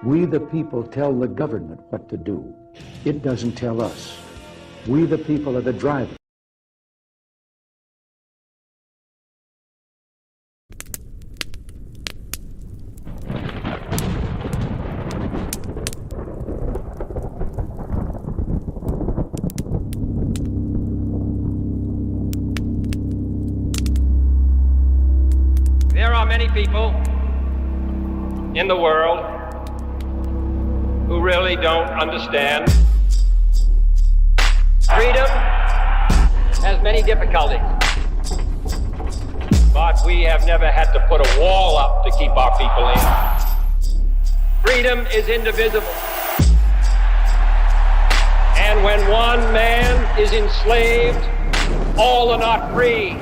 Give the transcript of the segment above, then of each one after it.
We the people tell the government what to do. It doesn't tell us. We the people are the driver. There are many people in the world who really don't understand. Freedom has many difficulties, but we have never had to put a wall up to keep our people in. Freedom is indivisible. And when one man is enslaved, all are not free.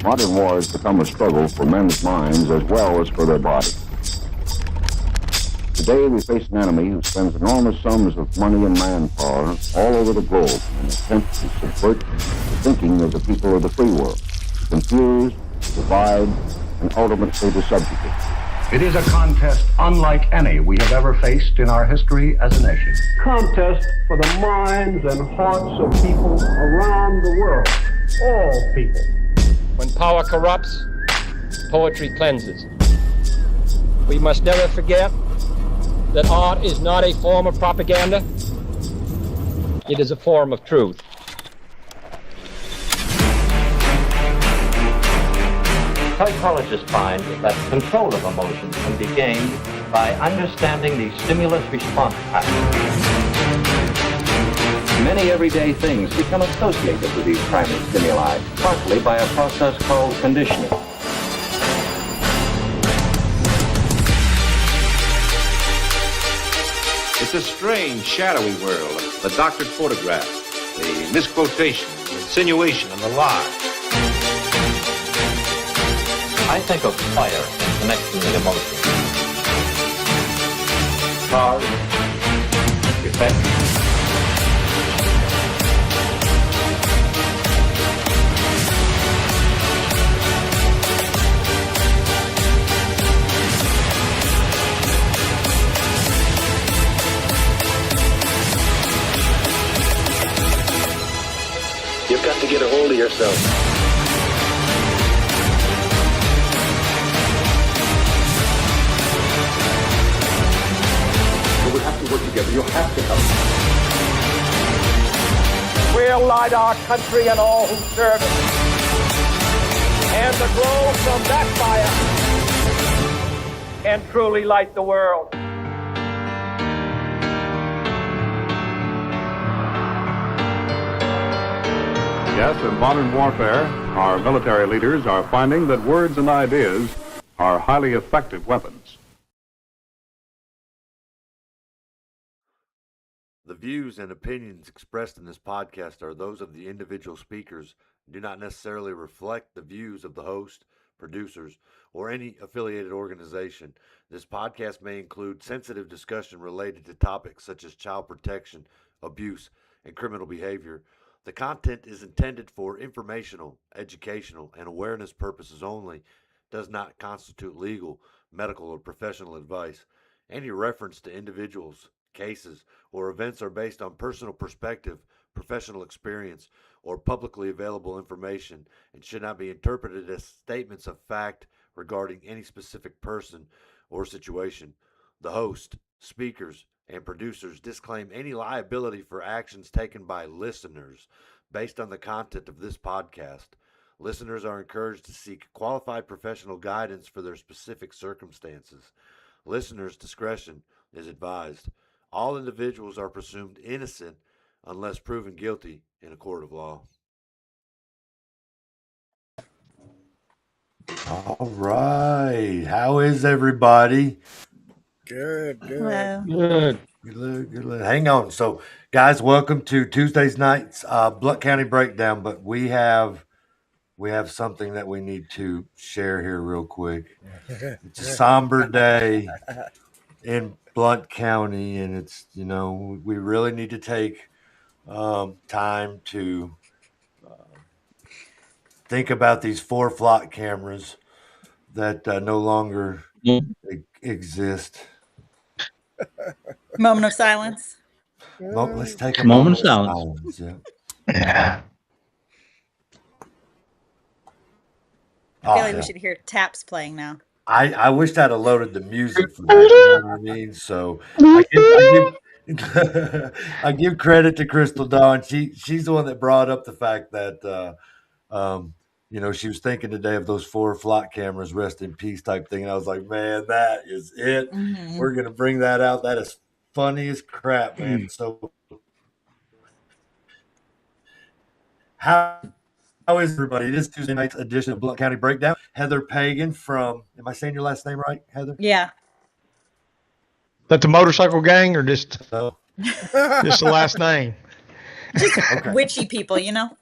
Modern war has become a struggle for men's minds as well as for their bodies. Today we face an enemy who spends enormous sums of money and manpower all over the globe in an attempt to subvert the thinking of the people of the free world, to confuse, divide, and ultimately to subjugate. It is a contest unlike any we have ever faced in our history as a nation. Contest for the minds and hearts of people around the world, all people. When power corrupts, poetry cleanses. We must never forget that art is not a form of propaganda. It is a form of truth. Psychologists find that control of emotion can be gained by understanding the stimulus-response pattern. Many everyday things become associated with these primary stimuli, partly by a process called conditioning. It's a strange, shadowy world. The doctored photograph, the misquotation, the insinuation, and the lie. I think of fire in connection with emotion. Cause, effect. You've got to get a hold of yourself. We have to work together. You have to help. We'll light our country and all who serve it, and the glow from that fire can truly light the world. Yes, in modern warfare, our military leaders are finding that words and ideas are highly effective weapons. The views and opinions expressed in this podcast are those of the individual speakers and do not necessarily reflect the views of the host, producers, or any affiliated organization. This podcast may include sensitive discussion related to topics such as child protection, abuse, and criminal behavior. The content is intended for informational, educational, and awareness purposes only, does not constitute legal, medical, or professional advice. Any reference to individuals, cases, or events are based on personal perspective, professional experience, or publicly available information and should not be interpreted as statements of fact regarding any specific person or situation. The host, speakers, and producers disclaim any liability for actions taken by listeners based on the content of this podcast. Listeners are encouraged to seek qualified professional guidance for their specific circumstances. Listeners' discretion is advised. All individuals are presumed innocent unless proven guilty in a court of law. All right. How is everybody? Good. Hello. Good. Good. Hang on. So, guys, welcome to Tuesdays night's Blount County Breakdown. But we have something that we need to share here real quick. It's a somber day in Blount County, and it's we really need to take time to think about these 4 flock cameras that no longer exist. Moment of silence. Let's take a Moment of silence. Yeah. I feel like we should hear taps playing now. I wished I'd have loaded the music for that. You know what I mean? So I give credit to Crystal Dawn. She's the one that brought up the fact that she was thinking today of those 4 flock cameras, rest in peace type thing. And I was like, man, that is it. Mm-hmm. We're gonna bring that out. That is funny as crap, man. So how is everybody? This Tuesday night's edition of Blount County Breakdown. Heather Pagan from, am I saying your last name right, Heather? Yeah. That the motorcycle gang or just just the last name? Just witchy people, you know?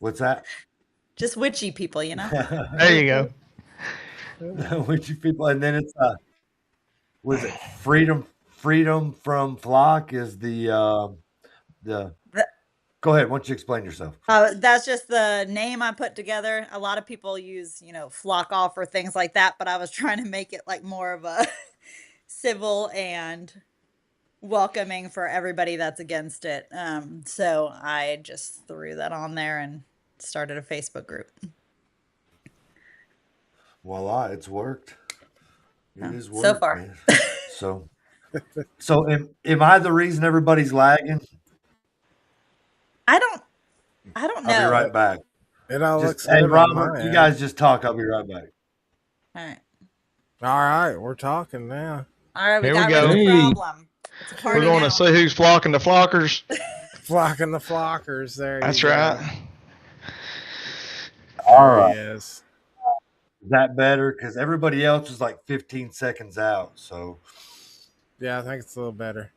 What's that? Just witchy people, you know? There you go. Witchy people. And then it's, was it Freedom from Flock is the go ahead. Why don't you explain yourself? That's just the name I put together. A lot of people use, flock off or things like that, but I was trying to make it like more of a civil and welcoming for everybody that's against it. So I just threw that on there and started a Facebook group. Voila, it's worked. It is worked so far. Man. So am I the reason everybody's lagging? I don't know. I'll be right back. It all looks Hey, good. Robert, you guys just talk. I'll be right back. All right, we're talking now. All right, Here we got go. rid of the problem. It's a party We're going to see who's flocking the flockers. Flocking the flockers. That's right. All right. Yes. Is that better? Because everybody else is like 15 seconds out. So yeah, I think it's a little better.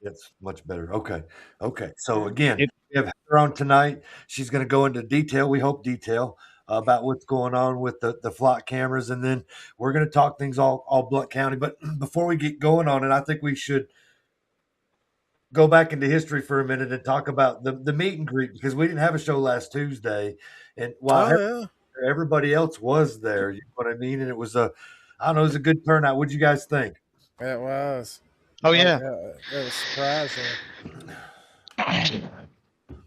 It's much better. Okay. So again, we have Heather on tonight. She's going to go into detail. We hope detail about what's going on with the flock cameras, and then we're going to talk things all Blount County. But before we get going on it, I think we should go back into history for a minute and talk about the meet and greet, because we didn't have a show last Tuesday, and while everybody else was there, you know what I mean? And it was it was a good turnout. What'd you guys think? It was. Oh yeah. It was surprising.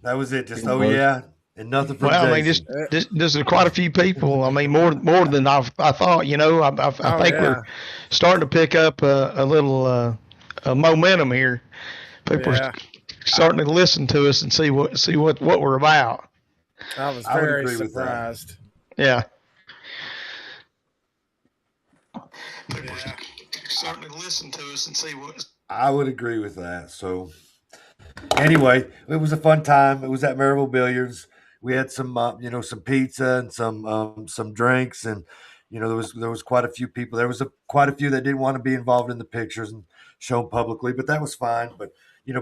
That was it. Just yeah, and nothing from Jason. I mean, this is quite a few people. I mean, more than I thought. You know, I think we're starting to pick up a little momentum here. People are starting to listen to us and see what we're about. I was very surprised. Yeah. People are starting to listen to us and see what. I would agree with that. So anyway, it was a fun time. It was at Maryville Billiards. We had some some pizza and some drinks, and there was quite a few people. There was quite a few that didn't want to be involved in the pictures and shown publicly, but that was fine. But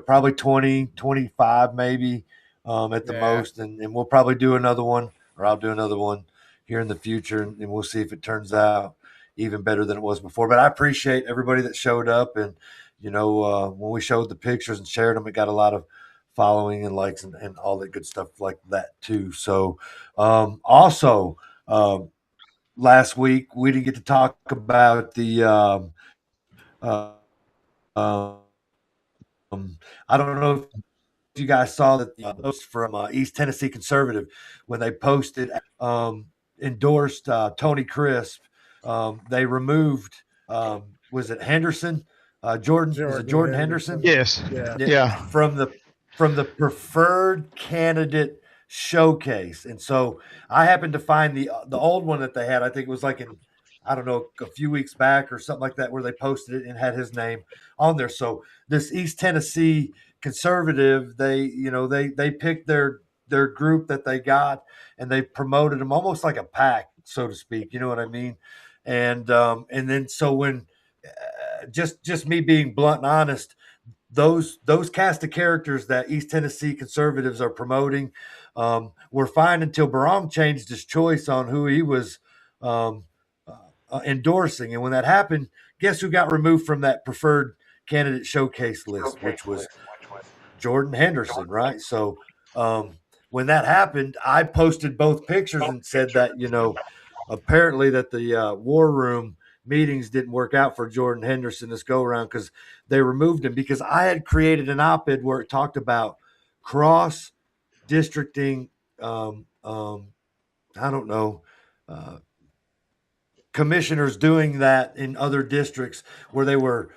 probably 20, 25 maybe at the most, and we'll probably do another one, or I'll do another one here in the future, and we'll see if it turns out even better than it was before. But I appreciate everybody that showed up, and when we showed the pictures and shared them, it got a lot of following and likes and all that good stuff like that too. So also last week we didn't get to talk about the I don't know if you guys saw that the post from East Tennessee Conservative, when they posted endorsed Tony Crisp. They removed was it Henderson? Jordan Henderson? Yes. Yeah. From the preferred candidate showcase. And so I happened to find the old one that they had. I think it was like in, I don't know, a few weeks back or something like that, where they posted it and had his name on there. So this East Tennessee Conservative, they picked their group that they got, and they promoted them almost like a pack, so to speak. You know what I mean? And then so when just me being blunt and honest, those cast of characters that East Tennessee Conservatives are promoting were fine until Barong changed his choice on who he was endorsing. And when that happened, guess who got removed from that preferred candidate showcase list, which was Jordan Henderson, right? So when that happened, I posted both pictures and said that, apparently that the war room meetings didn't work out for Jordan Henderson this go around because they removed him, because I had created an op-ed where it talked about cross districting, I don't know, commissioners doing that in other districts where they were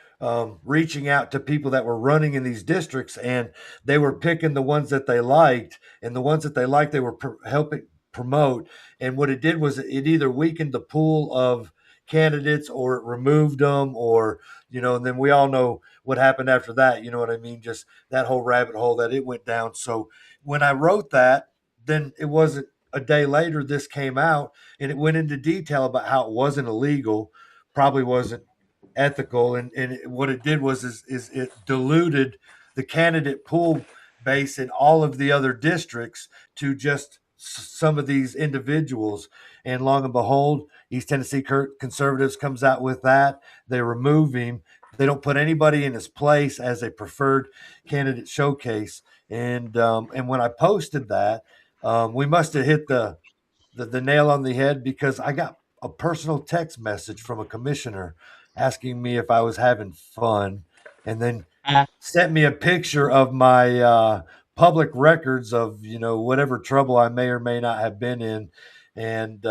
reaching out to people that were running in these districts, and they were picking the ones that they liked, and the ones that they liked, they were helping promote. And what it did was it either weakened the pool of candidates or it removed them, or, and then we all know what happened after that. You know what I mean? Just that whole rabbit hole that it went down. So when I wrote that, then it wasn't a day later, this came out, and it went into detail about how it wasn't illegal, probably wasn't ethical, and what it did was is it diluted the candidate pool base in all of the other districts to just some of these individuals. And long and behold, East Tennessee Conservatives comes out with that. They remove him. They don't put anybody in his place as a preferred candidate showcase. And when I posted that, we must have hit the nail on the head, because I got a personal text message from a commissioner asking me if I was having fun, and then sent me a picture of my public records of, whatever trouble I may or may not have been in, and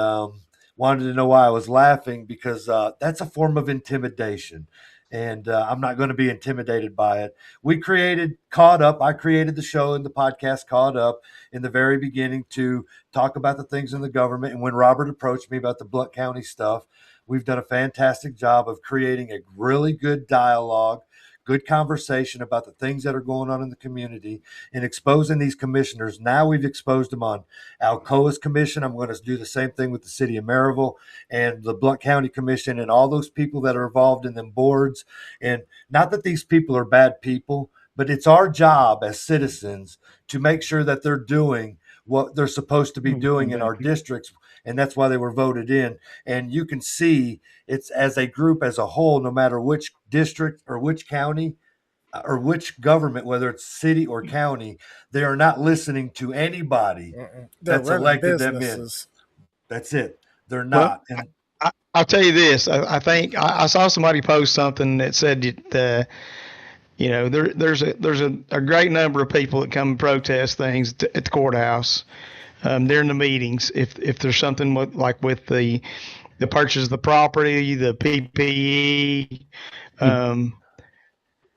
wanted to know why I was laughing, because that's a form of intimidation. And I'm not going to be intimidated by it. We created Caught Up. I created the show and the podcast Caught Up in the very beginning to talk about the things in the government. And when Robert approached me about the Blount County stuff, we've done a fantastic job of creating a really good dialogue, good conversation about the things that are going on in the community, and exposing these commissioners. Now we've exposed them on Alcoa's commission. I'm going to do the same thing with the city of Maryville and the Blount County Commission and all those people that are involved in them boards. And not that these people are bad people, but it's our job as citizens to make sure that they're doing what they're supposed to be doing in our districts. And that's why they were voted in. And you can see it's as a group, as a whole, no matter which district or which county or which government, whether it's city or county, they are not listening to anybody that's elected them in. That's it. They're not. Well, I'll tell you this. I think I saw somebody post something that said that, there's a great number of people that come and protest things at the courthouse during the meetings. If there's something with the purchase of the property, the PPE,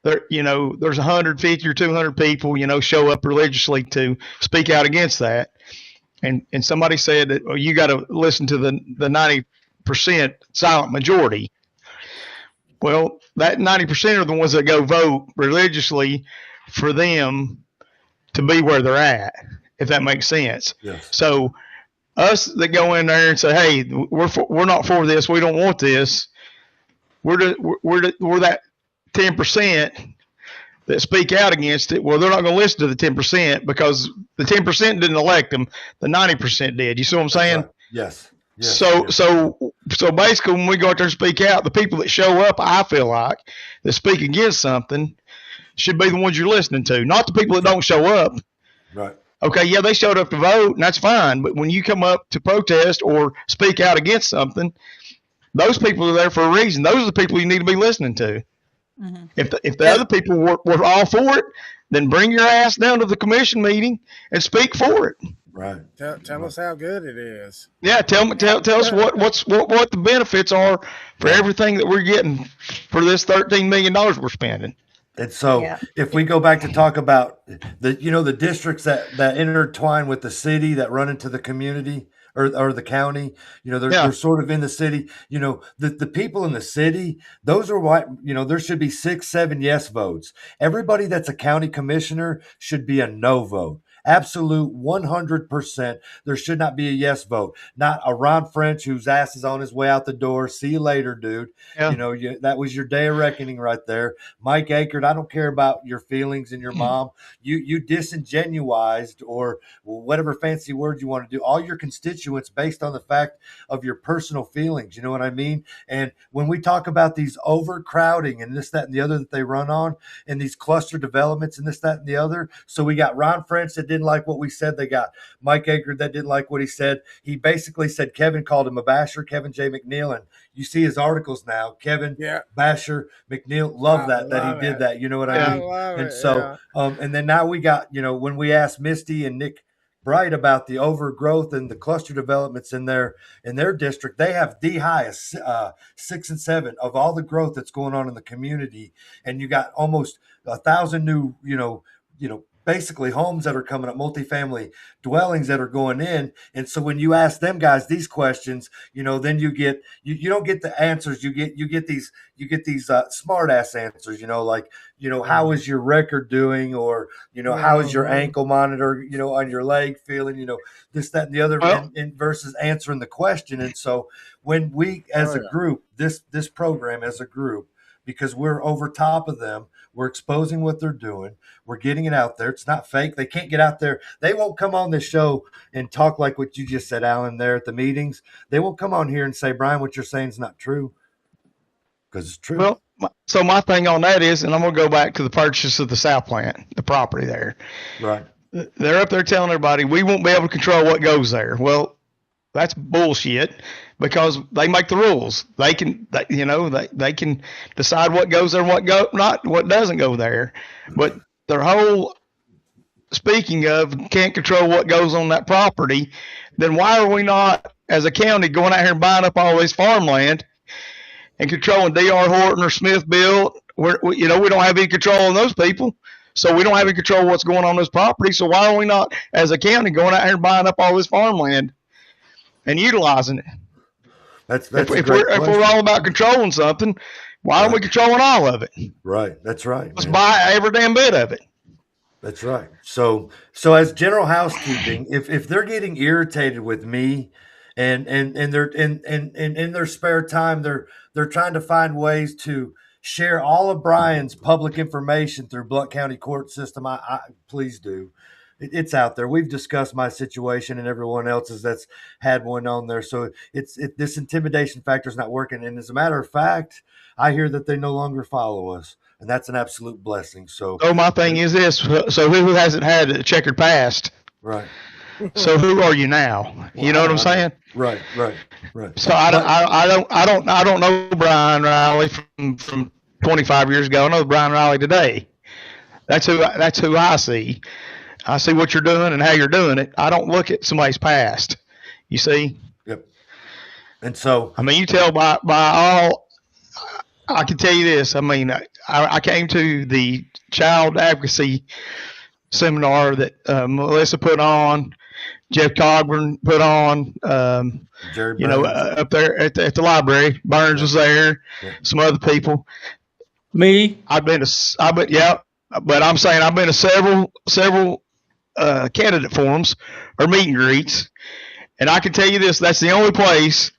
there's 150 or 200 people, show up religiously to speak out against that. And somebody said that, well, you got to listen to the 90% silent majority. Well, that 90% are the ones that go vote religiously for them to be where they're at, if that makes sense. Yes. So us that go in there and say, hey, we're not for this, we don't want this, we're that 10% that speak out against it. Well, they're not going to listen to the 10% because the 10% didn't elect them, the 90% did. You see what I'm saying? Right. Yes. Yes. So basically, when we go out there and speak out, the people that show up, I feel like, that speak against something should be the ones you're listening to, not the people that don't show up. Right. Okay, yeah, they showed up to vote, and that's fine. But when you come up to protest or speak out against something, those people are there for a reason. Those are the people you need to be listening to. Mm-hmm. If the other people were all for it, then bring your ass down to the commission meeting and speak for it. Right. Tell us how good it is. Yeah, tell us what the benefits are for everything that we're getting for this $13 million we're spending. And so if we go back to talk about the districts that intertwine with the city, that run into the community or the county, they're sort of in the city, the people in the city, those are what, there should be 6-7 yes votes. Everybody that's a county commissioner should be a no vote. Absolute 100%. There should not be a yes vote. Not a Ron French whose ass is on his way out the door. See you later, dude. Yeah. That was your day of reckoning right there. Mike Akert, I don't care about your feelings and your mom. You disingenuized, or whatever fancy word you want to do, all your constituents based on the fact of your personal feelings. You know what I mean? And when we talk about these overcrowding and this, that, and the other that they run on, and these cluster developments and this, that, and the other. So we got Ron French that did didn't like what we said. They got Mike Edgar that didn't like what he said. He basically said Kevin called him a basher, Kevin J. McNeil. And you see his articles now. Kevin Basher, McNeil, love that he did that. You know what I mean? And so, and then now we got, when we asked Misty and Nick Bright about the overgrowth and the cluster developments in their district, they have the highest 6 and 7 of all the growth that's going on in the community, and you got almost 1,000 new basically homes that are coming up, multifamily dwellings that are going in. And so when you ask them guys these questions, then you get you don't get the answers. You get these smart ass answers. How is your record doing, or how is your ankle monitor, on your leg feeling, this, that, and the other, and versus answering the question. And so when we as a group, this program as a group, because we're over top of them, we're exposing what they're doing. We're getting it out there. It's not fake. They can't get out there. They won't come on this show and talk like what you just said, Alan, there at the meetings. They won't come on here and say, Brian, what you're saying is not true, because it's true. Well, so my thing on that is, and I'm going to go back to the purchase of the South Plant, the property there. Right. They're up there telling everybody we won't be able to control what goes there. Well, that's bullshit, because they make the rules. They can decide what goes there and what doesn't go there. But their whole, speaking of, can't control what goes on that property, then why are we not, as a county, going out here and buying up all this farmland and controlling D.R. Horton or Smithville? We don't have any control on those people. So we don't have any control of what's going on this property. So why are we not, as a county, going out here and buying up all this farmland and utilizing it? If we're all about controlling something, why aren't we controlling all of it? Right. That's right. Let's buy every damn bit of it. That's right. So as general housekeeping, if they're getting irritated with me and they're in their spare time, they're trying to find ways to share all of Brian's public information through Blount County court system, I please do. It's out there. We've discussed my situation and everyone else's that's had one on there. So this intimidation factor is not working. And as a matter of fact, I hear that they no longer follow us, and that's an absolute blessing. So my thing is this. So who hasn't had a checkered past? Right. So who are you now? You know what I'm saying? Right. So I don't know Brian Riley from 25 years ago. I know Brian Riley today. That's who I see. I see what you're doing and how you're doing it. I don't look at somebody's past. You see? Yep. And so, I mean, you tell by all, I can tell you this. I mean, I came to the child advocacy seminar that Melissa put on, Jeff Cogburn put on, Jerry Burns. Up there at the library. Burns was there, some other people. Me? But I'm saying I've been to several candidate forums or meet and greets, and I can tell you this: that's the only place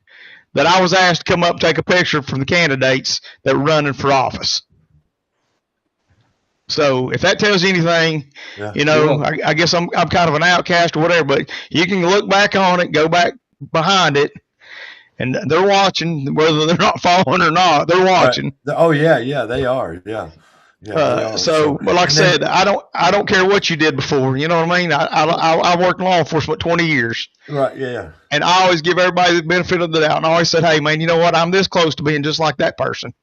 that I was asked to come up and take a picture from the candidates that were running for office. So if that tells you anything, I guess I'm kind of an outcast or whatever. But you can look back on it, go back behind it, and they're watching. Whether they're not following or not, they're watching. Right. Oh yeah, they are. Yeah. But like I said, I don't care what you did before. You know what I mean? I worked in law enforcement 20 years. Right. Yeah. And I always give everybody the benefit of the doubt. And I always said, hey man, you know what? I'm this close to being just like that person.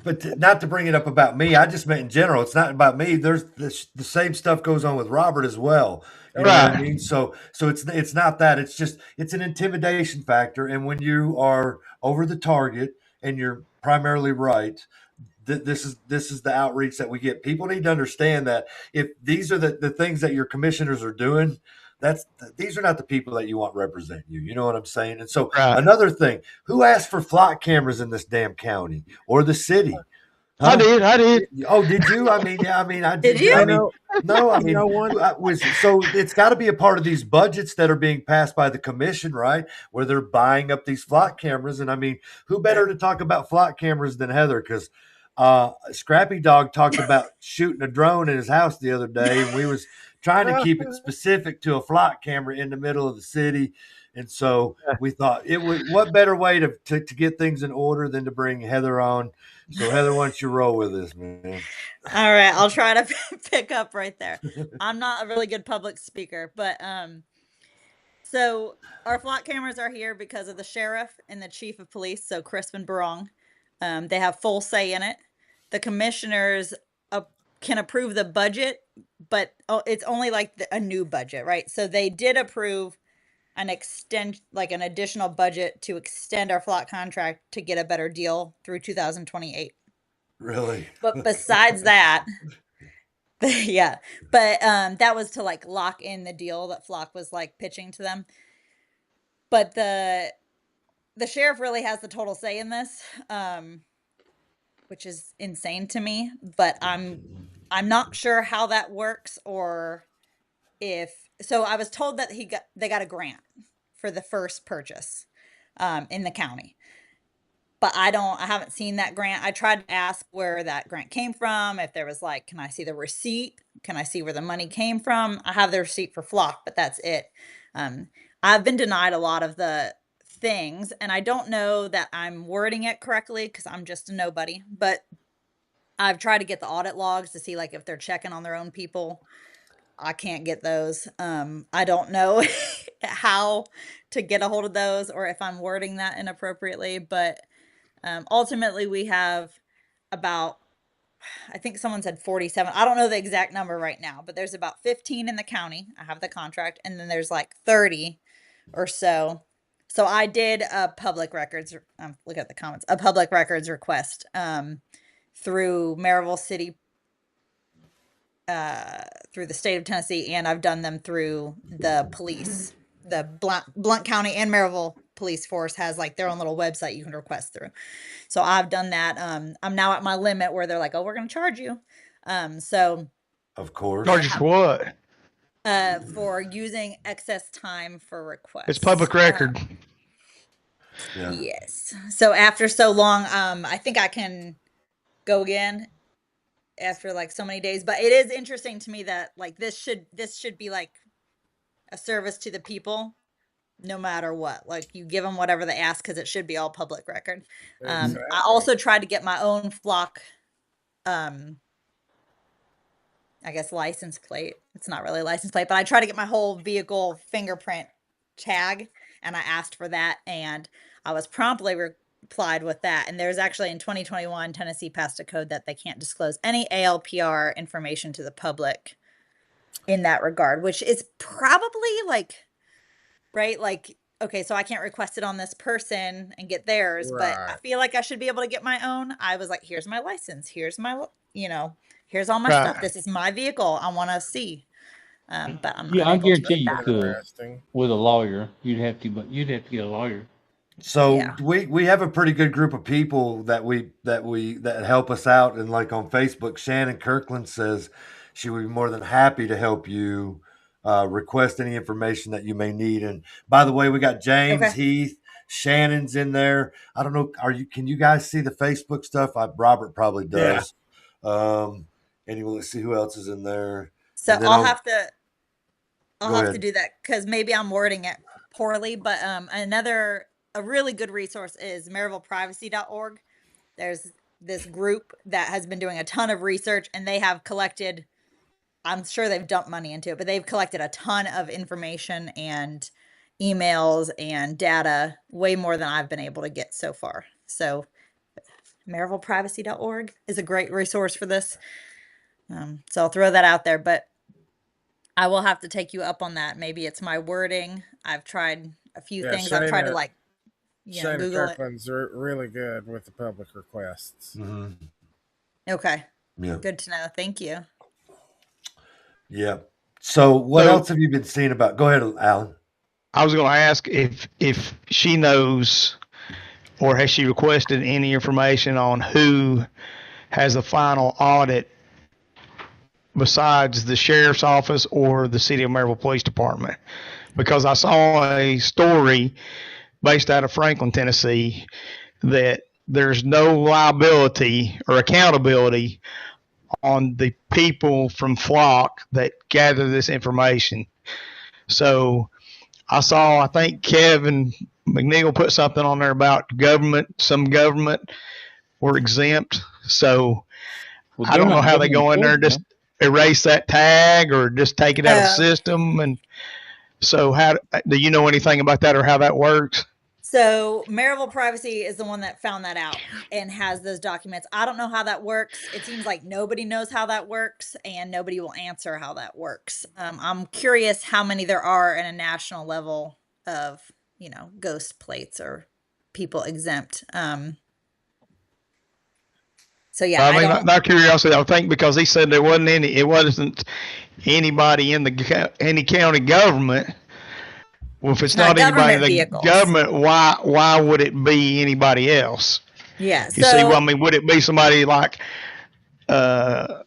But not to bring it up about me. I just meant in general. It's not about me. There's the same stuff goes on with Robert as well. You know what I mean? So it's not that. It's just it's an intimidation factor. And when you are over the target and you're primarily right, this is the outreach that we get. People need to understand that if these are the things that your commissioners are doing, these are not the people that you want represent you. You know what I'm saying? And so another thing, who asked for flock cameras in this damn county or the city? Huh? I did. Oh, did you? I did. Did you? So it's got to be a part of these budgets that are being passed by the commission, right? Where they're buying up these flock cameras. And I mean, who better to talk about flock cameras than Heather? Because Scrappy Dog talked about shooting a drone in his house the other day, and we was trying to keep it specific to a flock camera in the middle of the city. And so we thought what better way to get things in order than to bring Heather on So Heather, why don't you roll with this, man? All right, I'll try to pick up right there. I'm not a really good public speaker, but so our flock cameras are here because of the sheriff and the chief of police, so Crisp and Barong. They have full say in it. The commissioners can approve the budget, but it's only like a new budget, right? So they did approve an additional budget to extend our flock contract to get a better deal through 2028. Really? But besides that, yeah, but that was to like lock in the deal that Flock was like pitching to them. But the sheriff really has the total say in this, which is insane to me. But I'm not sure how that works, or if so. I was told that they got a grant for the first purchase in the county. But I haven't seen that grant. I tried to ask where that grant came from. If there was like, can I see the receipt? Can I see where the money came from? I have the receipt for Flock, but that's it. I've been denied a lot of the things, and I don't know that I'm wording it correctly because I'm just a nobody, but I've tried to get the audit logs to see like if they're checking on their own people. I can't get those. I don't know how to get a hold of those or if I'm wording that inappropriately, but ultimately we have about, I think someone said 47. I don't know the exact number right now, but there's about 15 in the county. I have the contract, and then there's like 30 or so. So I did a public records, look at the comments, a public records request through Maryville City, through the state of Tennessee, and I've done them through the police. The Blount County and Maryville police force has like their own little website you can request through. So I've done that. I'm now at my limit where they're like, oh, we're going to charge you. So of course. Charge you for what? For using excess time for requests. It's public record. Yeah. Yes. So after so long, I think I can go again after like so many days, but it is interesting to me that like this should be like a service to the people, no matter what. Like you give them whatever they ask because it should be all public record. Exactly. I also tried to get my own flock, I guess license plate. It's not really a license plate, but I tried to get my whole vehicle fingerprint tag, and I asked for that, and I was promptly replied with that. And there's actually in 2021, Tennessee passed a code that they can't disclose any ALPR information to the public in that regard, which is probably like, right? Like, okay, so I can't request it on this person and get theirs, right. But I feel like I should be able to get my own. I was like, here's my license. Here's my, here's all my stuff. This is my vehicle. I want to see. But I'm I guarantee you could with a lawyer. You'd have to get a lawyer. So yeah. we have a pretty good group of people that help us out, and like on Facebook, Shannon Kirkland says she would be more than happy to help you request any information that you may need. And by the way, we got James Heath, Shannon's in there. I don't know. Can you guys see the Facebook stuff? Robert probably does. Yeah. Anyway, let's see who else is in there. So I'll have to do that because maybe I'm wording it poorly. But a really good resource is MaryvillePrivacy.org. There's this group that has been doing a ton of research, and they have collected, I'm sure they've dumped money into it, but they've collected a ton of information and emails and data, way more than I've been able to get so far. So MaryvillePrivacy.org is a great resource for this. So I'll throw that out there, but I will have to take you up on that. Maybe it's my wording. I've tried a few things. I've tried to Shannon Google Kirkland's really good with the public requests. Mm-hmm. Okay. Yeah. Good to know. Thank you. Yeah. So what else have you been seeing about? Go ahead, Alan. I was going to ask if she knows, or has she requested any information on who has the final audit besides the sheriff's office or the City of Maryville Police Department? Because I saw a story based out of Franklin, Tennessee, that there's no liability or accountability on the people from Flock that gather this information. So I think Kevin McNeil put something on there about some government were exempt. So Well, I don't they're know not how they go in there and just erase that tag or just take it out of the system. And so how do you know anything about that or how that works? So Maryville Privacy is the one that found that out and has those documents. I don't know how that works. It seems like nobody knows how that works and nobody will answer how that works. I'm curious how many there are in a national level of, you know, ghost plates or people exempt. So yeah, I mean, not curiosity. I think because he said there wasn't any, it wasn't anybody in any county government. Well, if it's not anybody in the government, why would it be anybody else? Yeah. You see, well, I mean, would it be somebody like a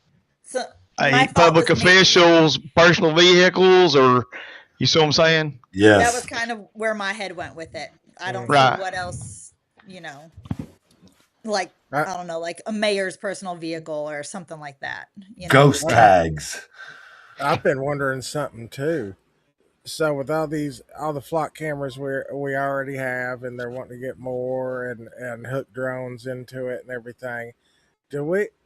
public officials, personal vehicles, or you see what I'm saying? Yes. That was kind of where my head went with it. I don't see what else, you know, like, I don't know, like a mayor's personal vehicle or something like that. You know? Ghost tags. I've been wondering something too. So with all the flock cameras we already have, and they're wanting to get more and hook drones into it and everything,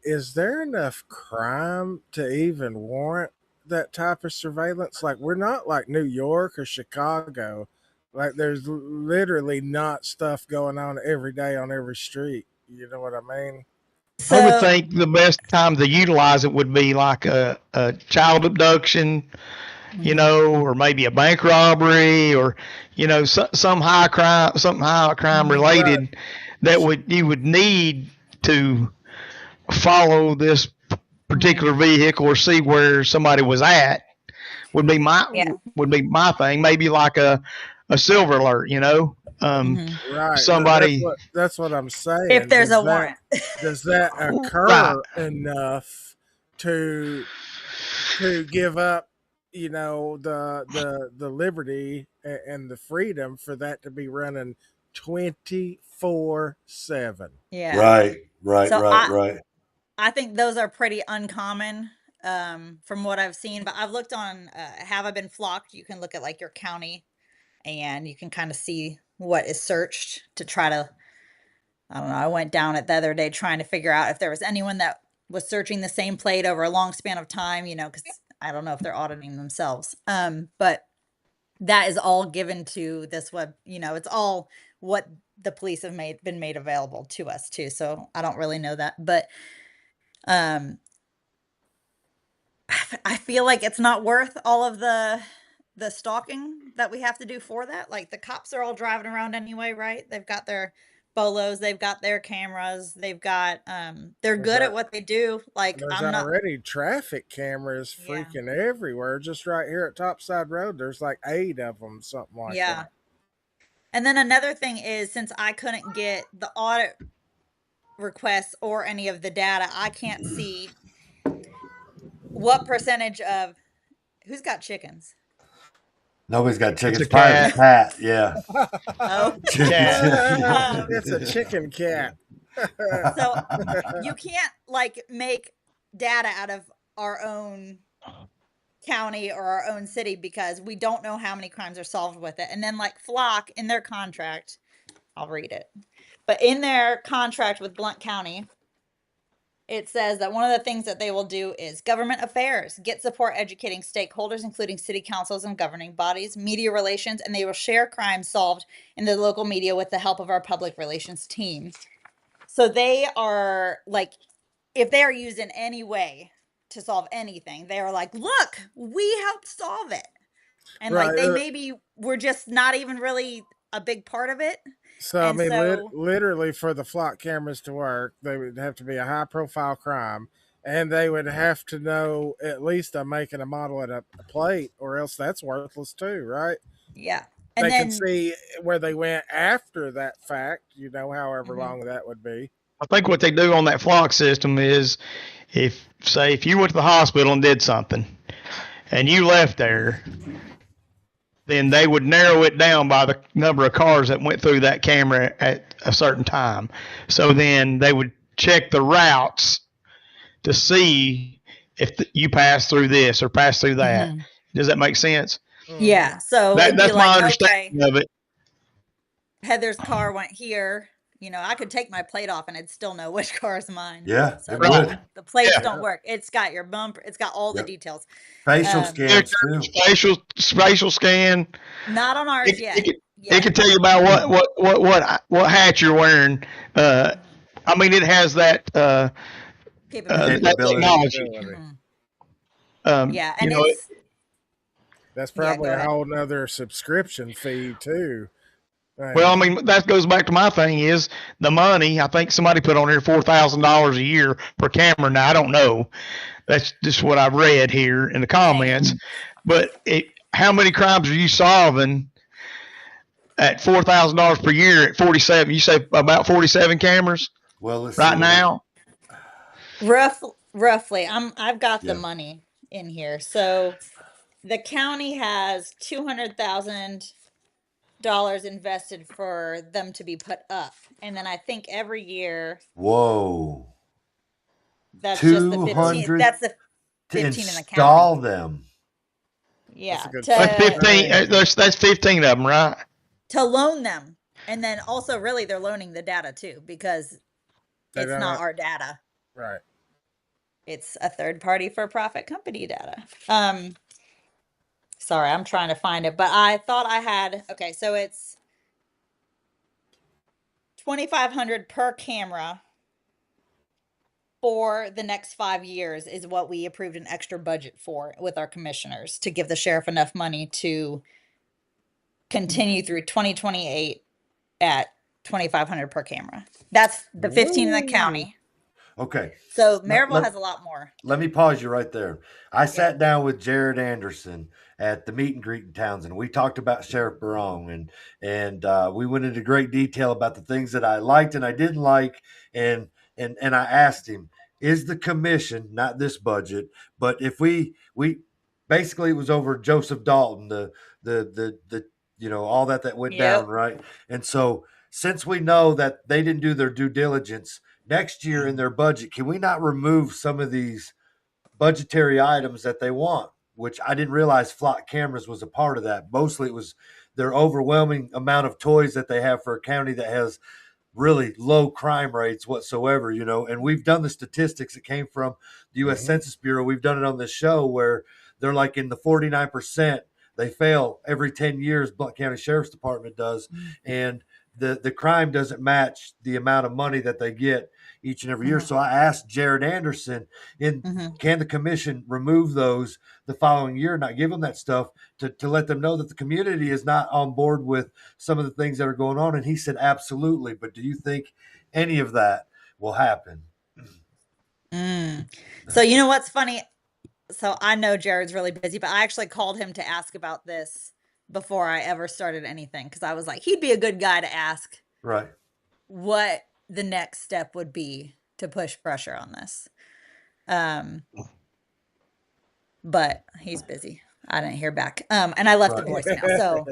is there enough crime to even warrant that type of surveillance? Like, we're not like New York or Chicago. Like, there's literally not stuff going on every day on every street. You know what I mean? So, I would think the best time to utilize it would be like a child abduction, you know, or maybe a bank robbery, or, you know, some high crime related that you would need to follow this particular vehicle or see where somebody was at. Would be my thing. Maybe like a silver alert, you know. Right. Somebody. That's what I'm saying. If there's a warrant, does that occur enough to give up, you know, the liberty and the freedom for that to be running 24/7? Yeah. Right. I think those are pretty uncommon from what I've seen, but I've looked on Have I Been Flocked? You can look at like your county and you can kind of see what is searched to try to, I don't know, I went down it the other day trying to figure out if there was anyone that was searching the same plate over a long span of time, you know, because I don't know if they're auditing themselves. But that is all given to this web, you know, it's all what the police have been made available to us too. So I don't really know that, but I feel like it's not worth all of the stalking that we have to do for that. Like, the cops are all driving around anyway, right? They've got their bolos, they've got their cameras, they've got they're good at what they do. Like, there's already traffic cameras freaking everywhere. Just right here at Topside Road, there's like 8 of them, something like that. And then another thing is, since I couldn't get the audit requests or any of the data, I can't see what percentage of who's got chickens. Nobody's got chickens. Probably a cat. Yeah. Oh, it's a chicken cat. So you can't like make data out of our own county or our own city because we don't know how many crimes are solved with it. And then like Flock in their contract, I'll read it, but in their contract with Blount County, it says that one of the things that they will do is government affairs, get support educating stakeholders, including city councils and governing bodies, media relations, and they will share crimes solved in the local media with the help of our public relations team. So they are like, if they are used in any way to solve anything, they are like, look, we helped solve it. And like, they maybe were just not even really a big part of it. So, I mean, literally for the flock cameras to work, they would have to be a high-profile crime, and they would have to know at least a make and a model and a plate, or else that's worthless too, right? Yeah. And they can see where they went after that fact, you know, however long that would be. I think what they do on that flock system is if you went to the hospital and did something, and you left there, then they would narrow it down by the number of cars that went through that camera at a certain time. So then they would check the routes to see if you passed through this or passed through that. Does that make sense? Yeah. So that's my understanding of it. Heather's car went here, I could take my plate off and it'd still know which car is mine. Yeah, So it would. the plates don't work. It's got your bumper. It's got all the details. Facial scans too. Facial scan. Not on ours yet. It can tell you about what hat you're wearing. I mean, it has that capability. That technology. Yeah, and that's probably a whole nother subscription fee too. Well, I mean, that goes back to my thing is the money. I think somebody put on here $4,000 a year per camera. Now, I don't know. That's just what I've read here in the comments. But how many crimes are you solving at $4,000 per year at 47? You say about 47 cameras? Well, right now? Roughly. I've got the money in here. So the county has $200,000 invested for them to be put up, and then I think every year. Whoa. That's just the 15. That's the 15 in the county. Install them. Yeah, that's 15. That's 15 of them, right? To loan them, and then also really they're loaning the data too because it's not our data. Right. It's a third-party for-profit company data. Sorry, I'm trying to find it, but I thought I had. Okay, so it's $2,500 per camera for the next 5 years is what we approved an extra budget for with our commissioners to give the sheriff enough money to continue through 2028 at $2,500 per camera. That's the 15 in the county. Okay. So Maryville has a lot more. Let me pause you right there. I sat down with Jared Anderson at the meet and greet in Townsend. We talked about Sheriff Barong and we went into great detail about the things that I liked and I didn't like. And I asked him, is the commission, not this budget, but if we basically it was over Joseph Dalton, the all that went down, right? And so since we know that they didn't do their due diligence next year in their budget, can we not remove some of these budgetary items that they want, which I didn't realize flock cameras was a part of that. Mostly it was their overwhelming amount of toys that they have for a county that has really low crime rates whatsoever, and we've done the statistics that came from the U.S. Census Bureau. We've done it on this show where they're like in the 49%. They fail every 10 years, Blount County Sheriff's Department does, and the crime doesn't match the amount of money that they get each and every year. So I asked Jared Anderson, can the commission remove those the following year, not give them that stuff to let them know that the community is not on board with some of the things that are going on? And he said, absolutely. But do you think any of that will happen? So you know what's funny? So I know Jared's really busy, but I actually called him to ask about this before I ever started anything because I was like, he'd be a good guy to ask. Right. What the next step would be to push pressure on this. But he's busy. I didn't hear back. And I left the voicemail. So,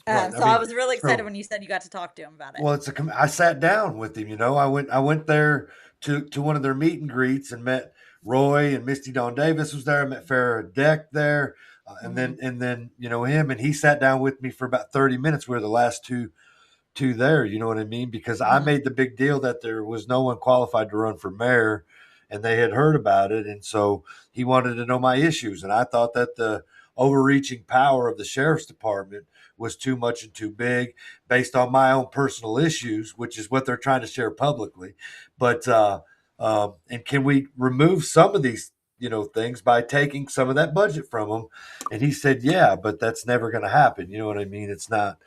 I was really excited when you said you got to talk to him about it. Well, I sat down with him, I went there to one of their meet and greets and met Roy and Misty Dawn Davis was there. I met Farrah Deck there. And then him, and he sat down with me for about 30 minutes. We were the last two there, you know what I mean? Because I made the big deal that there was no one qualified to run for mayor, and they had heard about it. And so he wanted to know my issues. And I thought that the overreaching power of the sheriff's department was too much and too big based on my own personal issues, which is what they're trying to share publicly. But, and can we remove some of these things by taking some of that budget from them? And he said, yeah, but that's never going to happen. You know what I mean? It's not,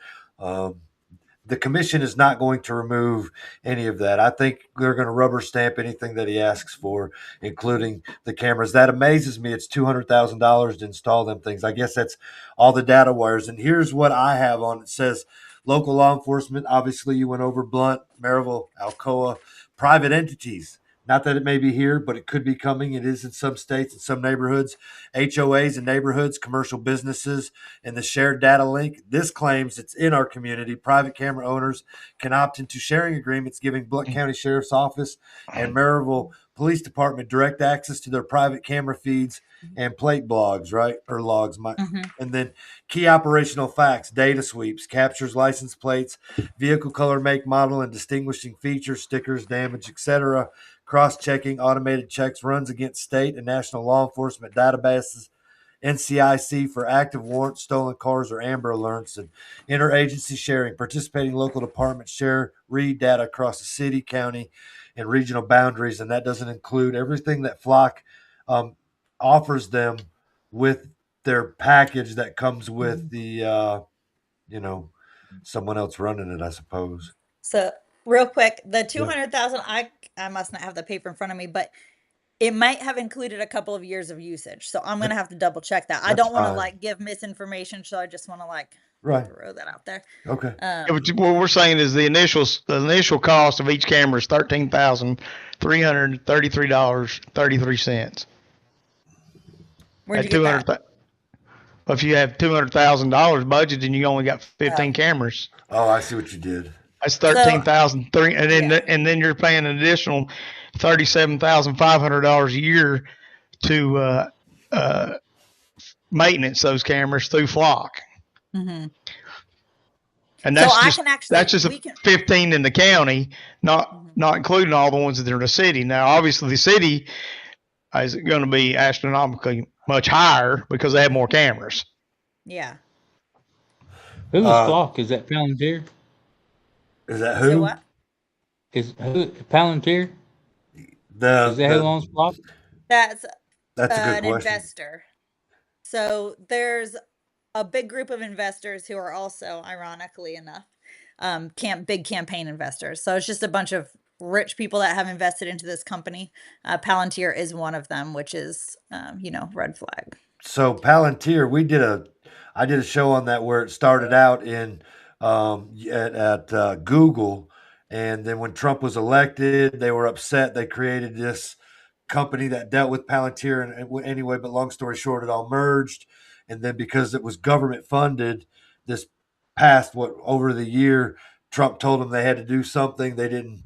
the commission is not going to remove any of that. I think they're going to rubber stamp anything that he asks for, including the cameras. That amazes me. It's $200,000 to install them things. I guess that's all the data wires. And here's what I have on. It says local law enforcement. Obviously you went over Blount, Maryville, Alcoa, private entities. Not that it may be here, but it could be coming. It is in some states and some neighborhoods, HOAs and neighborhoods, commercial businesses, and the shared data link. This claims it's in our community. Private camera owners can opt into sharing agreements, giving Blount County Sheriff's Office and Maryville police department direct access to their private camera feeds and plate blogs, right? Or logs. And then key operational facts, data sweeps, captures license plates, vehicle color, make, model, and distinguishing features, stickers, damage, etc. Cross-checking, automated checks, runs against state and national law enforcement databases, NCIC for active warrants, stolen cars, or Amber Alerts, and interagency sharing. Participating local departments share, read data across the city, county, and regional boundaries, and that doesn't include everything that Flock offers them with their package that comes with the, someone else running it, I suppose. So real quick, the 200,000, I must not have the paper in front of me, but it might have included a couple of years of usage. So I'm going to have to double check that. I don't want to like give misinformation. So I just want to like throw that out there. Okay. What we're saying is the initial cost of each camera is $13,333.33. Where'd you get that? If you have $200,000 budget and you only got 15 cameras. Oh, I see what you did. That's $13,300, and then you're paying an additional $37,500 a year to maintenance those cameras through Flock. Mm-hmm. And that's just 15 in the county, not including all the ones that are in the city. Now, obviously, the city is going to be astronomically much higher because they have more cameras. Yeah. Who is Flock? Is that Palantir? Is that who? Say what? Is who Palantir? Is that who owns Flock? That's a good question. Investor. So there's a big group of investors who are also, ironically enough, big campaign investors. So it's just a bunch of rich people that have invested into this company. Palantir is one of them, which is, red flag. So Palantir, I did a show on that where it started out in at Google, and then when Trump was elected, they were upset. They created this company that dealt with Palantir, and anyway, but long story short, it all merged. And then because it was government funded, this past over the year, Trump told them they had to do something. They didn't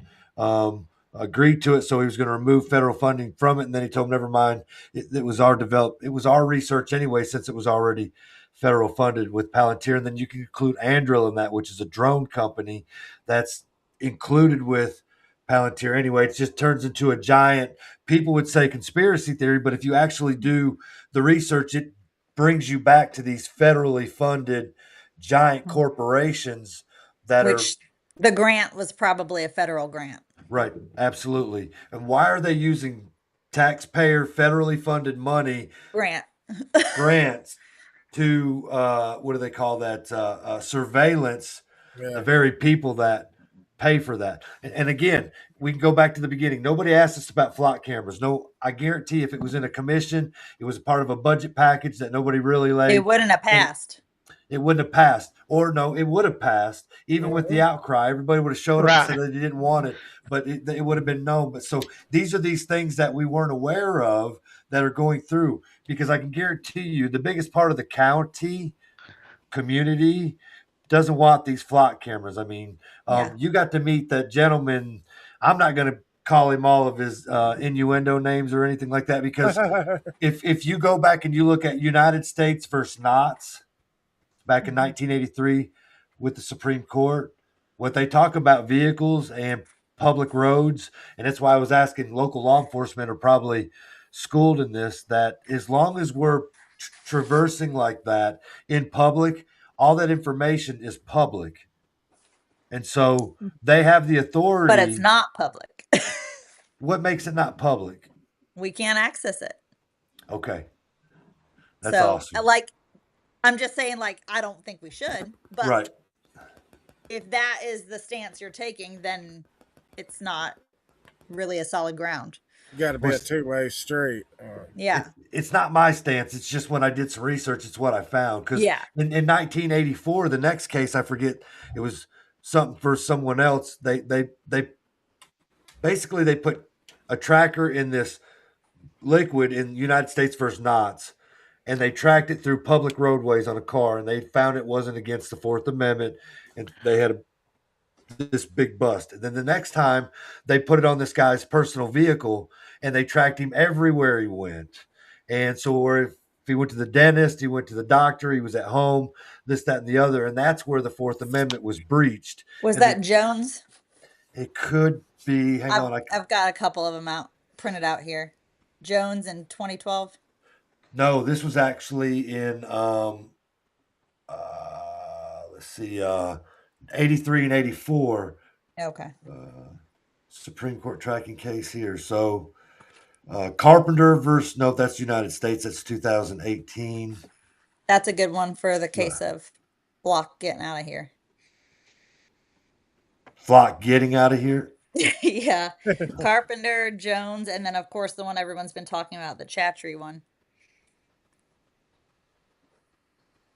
agree to it, so he was going to remove federal funding from it. And then he told them, never mind, it was our research anyway, since it was already federal funded with Palantir. And then you can include Anduril in that, which is a drone company that's included with Palantir anyway. It just turns into a giant, people would say conspiracy theory, but if you actually do the research, it brings you back to these federally funded giant corporations Which the grant was probably a federal grant. Right, absolutely. And why are they using taxpayer federally funded money grants to what do they call that, surveillance the very people that pay for that? And again, we can go back to the beginning. Nobody asked us about Flock cameras. No, I guarantee if it was in a commission, it was part of a budget package that nobody really laid. It wouldn't have passed. It wouldn't have passed. Or no, it would have passed. Even with the outcry, everybody would have showed up and said that they didn't want it, but it would have been known. But so these are these things that we weren't aware of that are going through, because I can guarantee you the biggest part of the county community doesn't want these Flock cameras. I mean, you got to meet that gentleman. I'm not going to call him all of his innuendo names or anything like that, because if you go back and you look at United States versus Knots back in 1983 with the Supreme Court, what they talk about vehicles and public roads, and that's why I was asking, local law enforcement are probably schooled in this, that as long as we're traversing like that in public, all that information is public. And so they have the authority. But it's not public. What makes it not public? We can't access it. Okay. That's awesome. Like, I'm just saying, like, I don't think we should. But if that is the stance you're taking, then it's not really a solid ground. You got to be a two-way street. Yeah. It's not my stance. It's just when I did some research, it's what I found. Because in 1984, the next case, I forget, it was something for someone else. They basically they put a tracker in this liquid in United States versus Knots, and they tracked it through public roadways on a car, and they found it wasn't against the Fourth Amendment, and they had this big bust. And then the next time they put it on this guy's personal vehicle, and they tracked him everywhere he went. And so if he went to the dentist, he went to the doctor, he was at home, this, that, and the other. And that's where the Fourth Amendment was breached. Was and that Jones? It could be. Hang on. I've got a couple of them printed out here. Jones in 2012. No, this was actually in let's see, 83 and 84. Okay. Supreme Court tracking case here. So Carpenter versus, no, that's United States. That's 2018. That's a good one for the case of Flock getting out of here. Flock getting out of here? Yeah. Carpenter, Jones, and then, of course, the one everyone's been talking about, the Chattree one.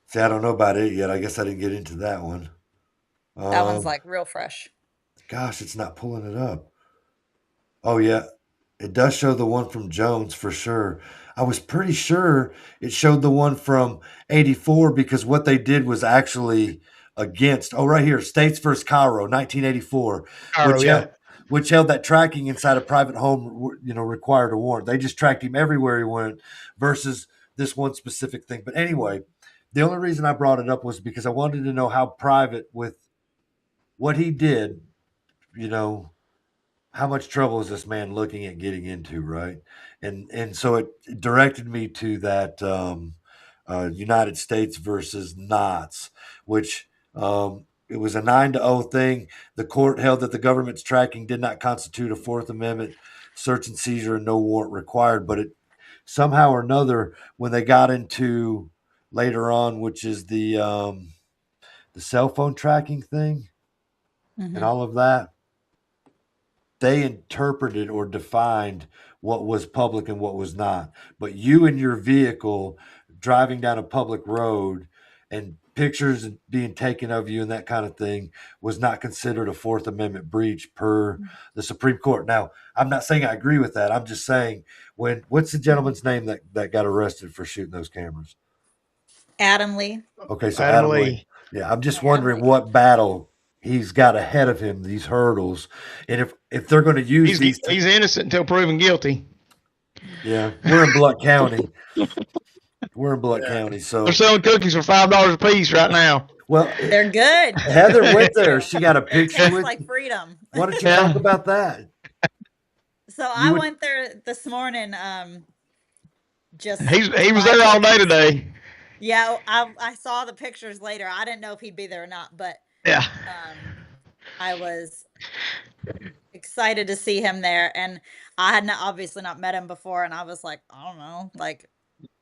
See, I don't know about it yet. I guess I didn't get into that one. That one's like real fresh. Gosh, it's not pulling it up. Oh, yeah. It does show the one from Jones for sure. I was pretty sure it showed the one from 84 because what they did was actually against. Oh, right here. States versus Cairo, 1984. Cairo, which held that tracking inside a private home, required a warrant. They just tracked him everywhere he went versus this one specific thing. But anyway, the only reason I brought it up was because I wanted to know how private with what he did, how much trouble is this man looking at getting into, right? And so it directed me to that United States versus Knott's, which it was a 9-0 thing. The court held that the government's tracking did not constitute a Fourth Amendment search and seizure and no warrant required. But it somehow or another, when they got into later on, which is the cell phone tracking thing and all of that, they interpreted or defined what was public and what was not. But you in your vehicle driving down a public road and pictures being taken of you and that kind of thing was not considered a Fourth Amendment breach per the Supreme Court. Now, I'm not saying I agree with that. I'm just saying, what's the gentleman's name that got arrested for shooting those cameras? Adam Lee. Okay, so Adam Lee. Yeah, I'm just wondering what battle he's got ahead of him, these hurdles. And if they're going to use he's innocent until proven guilty. Yeah, we're in Blount County. We're in Blount County, so they're selling cookies for $5 a piece right now. Well, they're good. Heather went there. She got a picture Tastes with like freedom. Why don't you talk about that? So I went there this morning. He was there all day today. Yeah, I saw the pictures later. I didn't know if he'd be there or not, but yeah, I was excited to see him there, and I had obviously not met him before, and I was like, I don't know,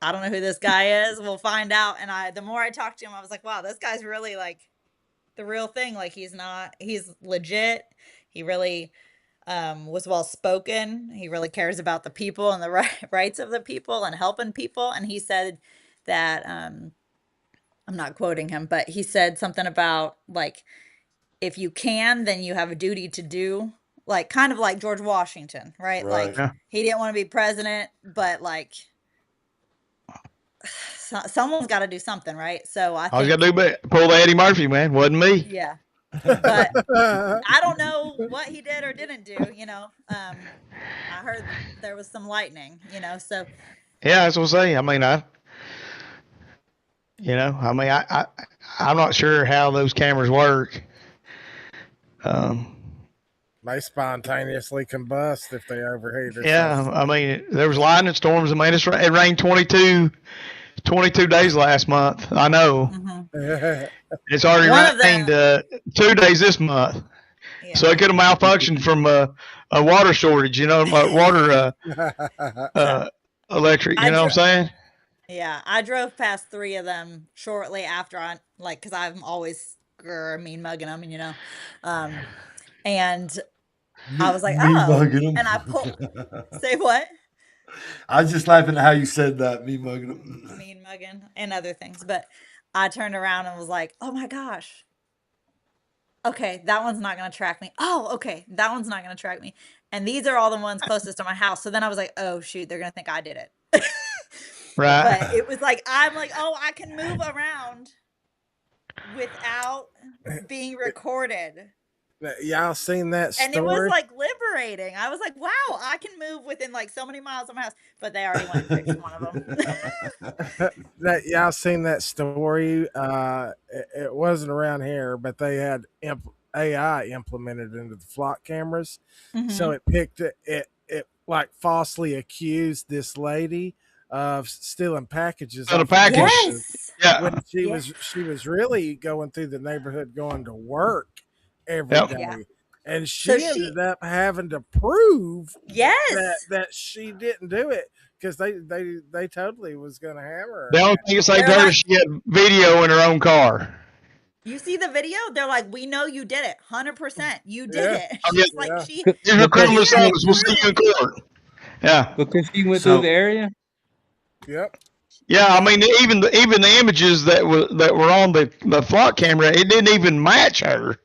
I don't know who this guy is. We'll find out. And the more I talked to him, I was like, wow, this guy's really like the real thing. Like he's legit. He really was well spoken. He really cares about the people and the rights of the people and helping people. And he said that I'm not quoting him, but he said something about like, if you can, then you have a duty to do, like kind of like George Washington, right? Like he didn't want to be president, but like someone's got to do something, right? So I was gonna pull the Eddie Murphy, man. Wasn't me. Yeah. But I don't know what he did or didn't do, I heard there was some lightning, so. Yeah, that's what I'm saying. I mean, I'm not sure how those cameras work. They spontaneously combust if they overheat. Yeah, I mean, there was lightning storms. I mean, it rained 22 days last month. I know. It's already rained 2 days this month. Yeah. So it could have malfunctioned from a water shortage, water electric, you know what I'm saying? Yeah, I drove past 3 of them shortly after because I'm always mean mugging them, and I was like, and I pulled. Say what? I was just laughing at how you said that, mean mugging and other things. But I turned around and was like, oh my gosh. Okay, that one's not going to track me. Oh, okay, that one's not going to track me. And these are all the ones closest to my house. So then I was like, oh shoot, they're going to think I did it. Right. But it was like, I'm like, oh, I can move around without being recorded. Y'all seen that story? And it was like liberating. I was like, wow, I can move within like so many miles of my house. But they already went and fixed one of them. Y'all seen that story? It wasn't around here, but they had AI implemented into the flock cameras. So it picked it like falsely accused this lady of stealing packages. On a package. Yes. Yeah. When she was really going through the neighborhood, going to work every day. Yeah. And she ended up having to prove that she didn't do it, because they totally was going to hammer her. The only thing that saved her is she had video in her own car. You see the video? They're like, we know you did it. 100%. You did it. She's like, she. Here's your criminal sentence. We'll see you in court. Yeah. Because she went through the area? Yep. Yeah, I mean, even the images that were on the flock camera, it didn't even match her.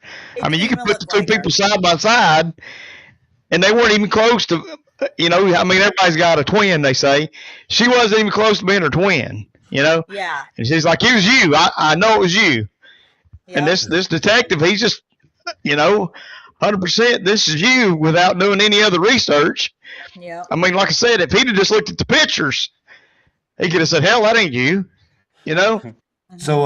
I mean, you could put the two people side by side, and they weren't even close to. I mean, everybody's got a twin, they say. She wasn't even close to being her twin. Yeah. And she's like, "It was you. I know it was you." Yep. And this detective, he's just, 100%. This is you, without doing any other research. Yeah. I mean, like I said, if he'd have just looked at the pictures, he could have said, "Hell, that ain't you," So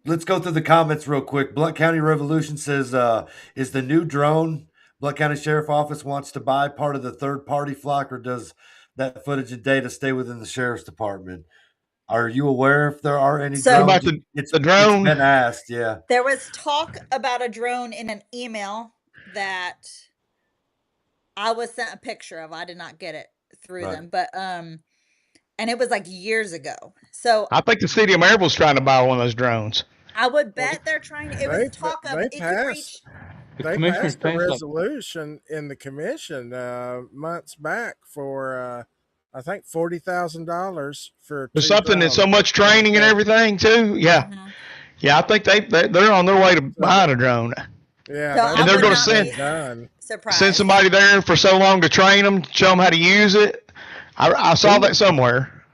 let's go through the comments real quick. Blount County Revolution says, is the new drone Blount County Sheriff Office wants to buy part of the third-party flock, or does that footage and data stay within the Sheriff's Department? Are you aware if there are any drones? About the drone? It's been asked, yeah. There was talk about a drone in an email that I was sent a picture of. I did not get it through them, but and it was like years ago. So I think the city of Maryville's trying to buy one of those drones. I would bet they're trying to. It was talk of it could reach. They passed a resolution in the commission months back for I think $40,000 for something that's so much training and everything too. Yeah, yeah. I think they're on their way to buying a drone. Yeah, so and they're going to send somebody there for so long to train them, show them how to use it. I saw that somewhere.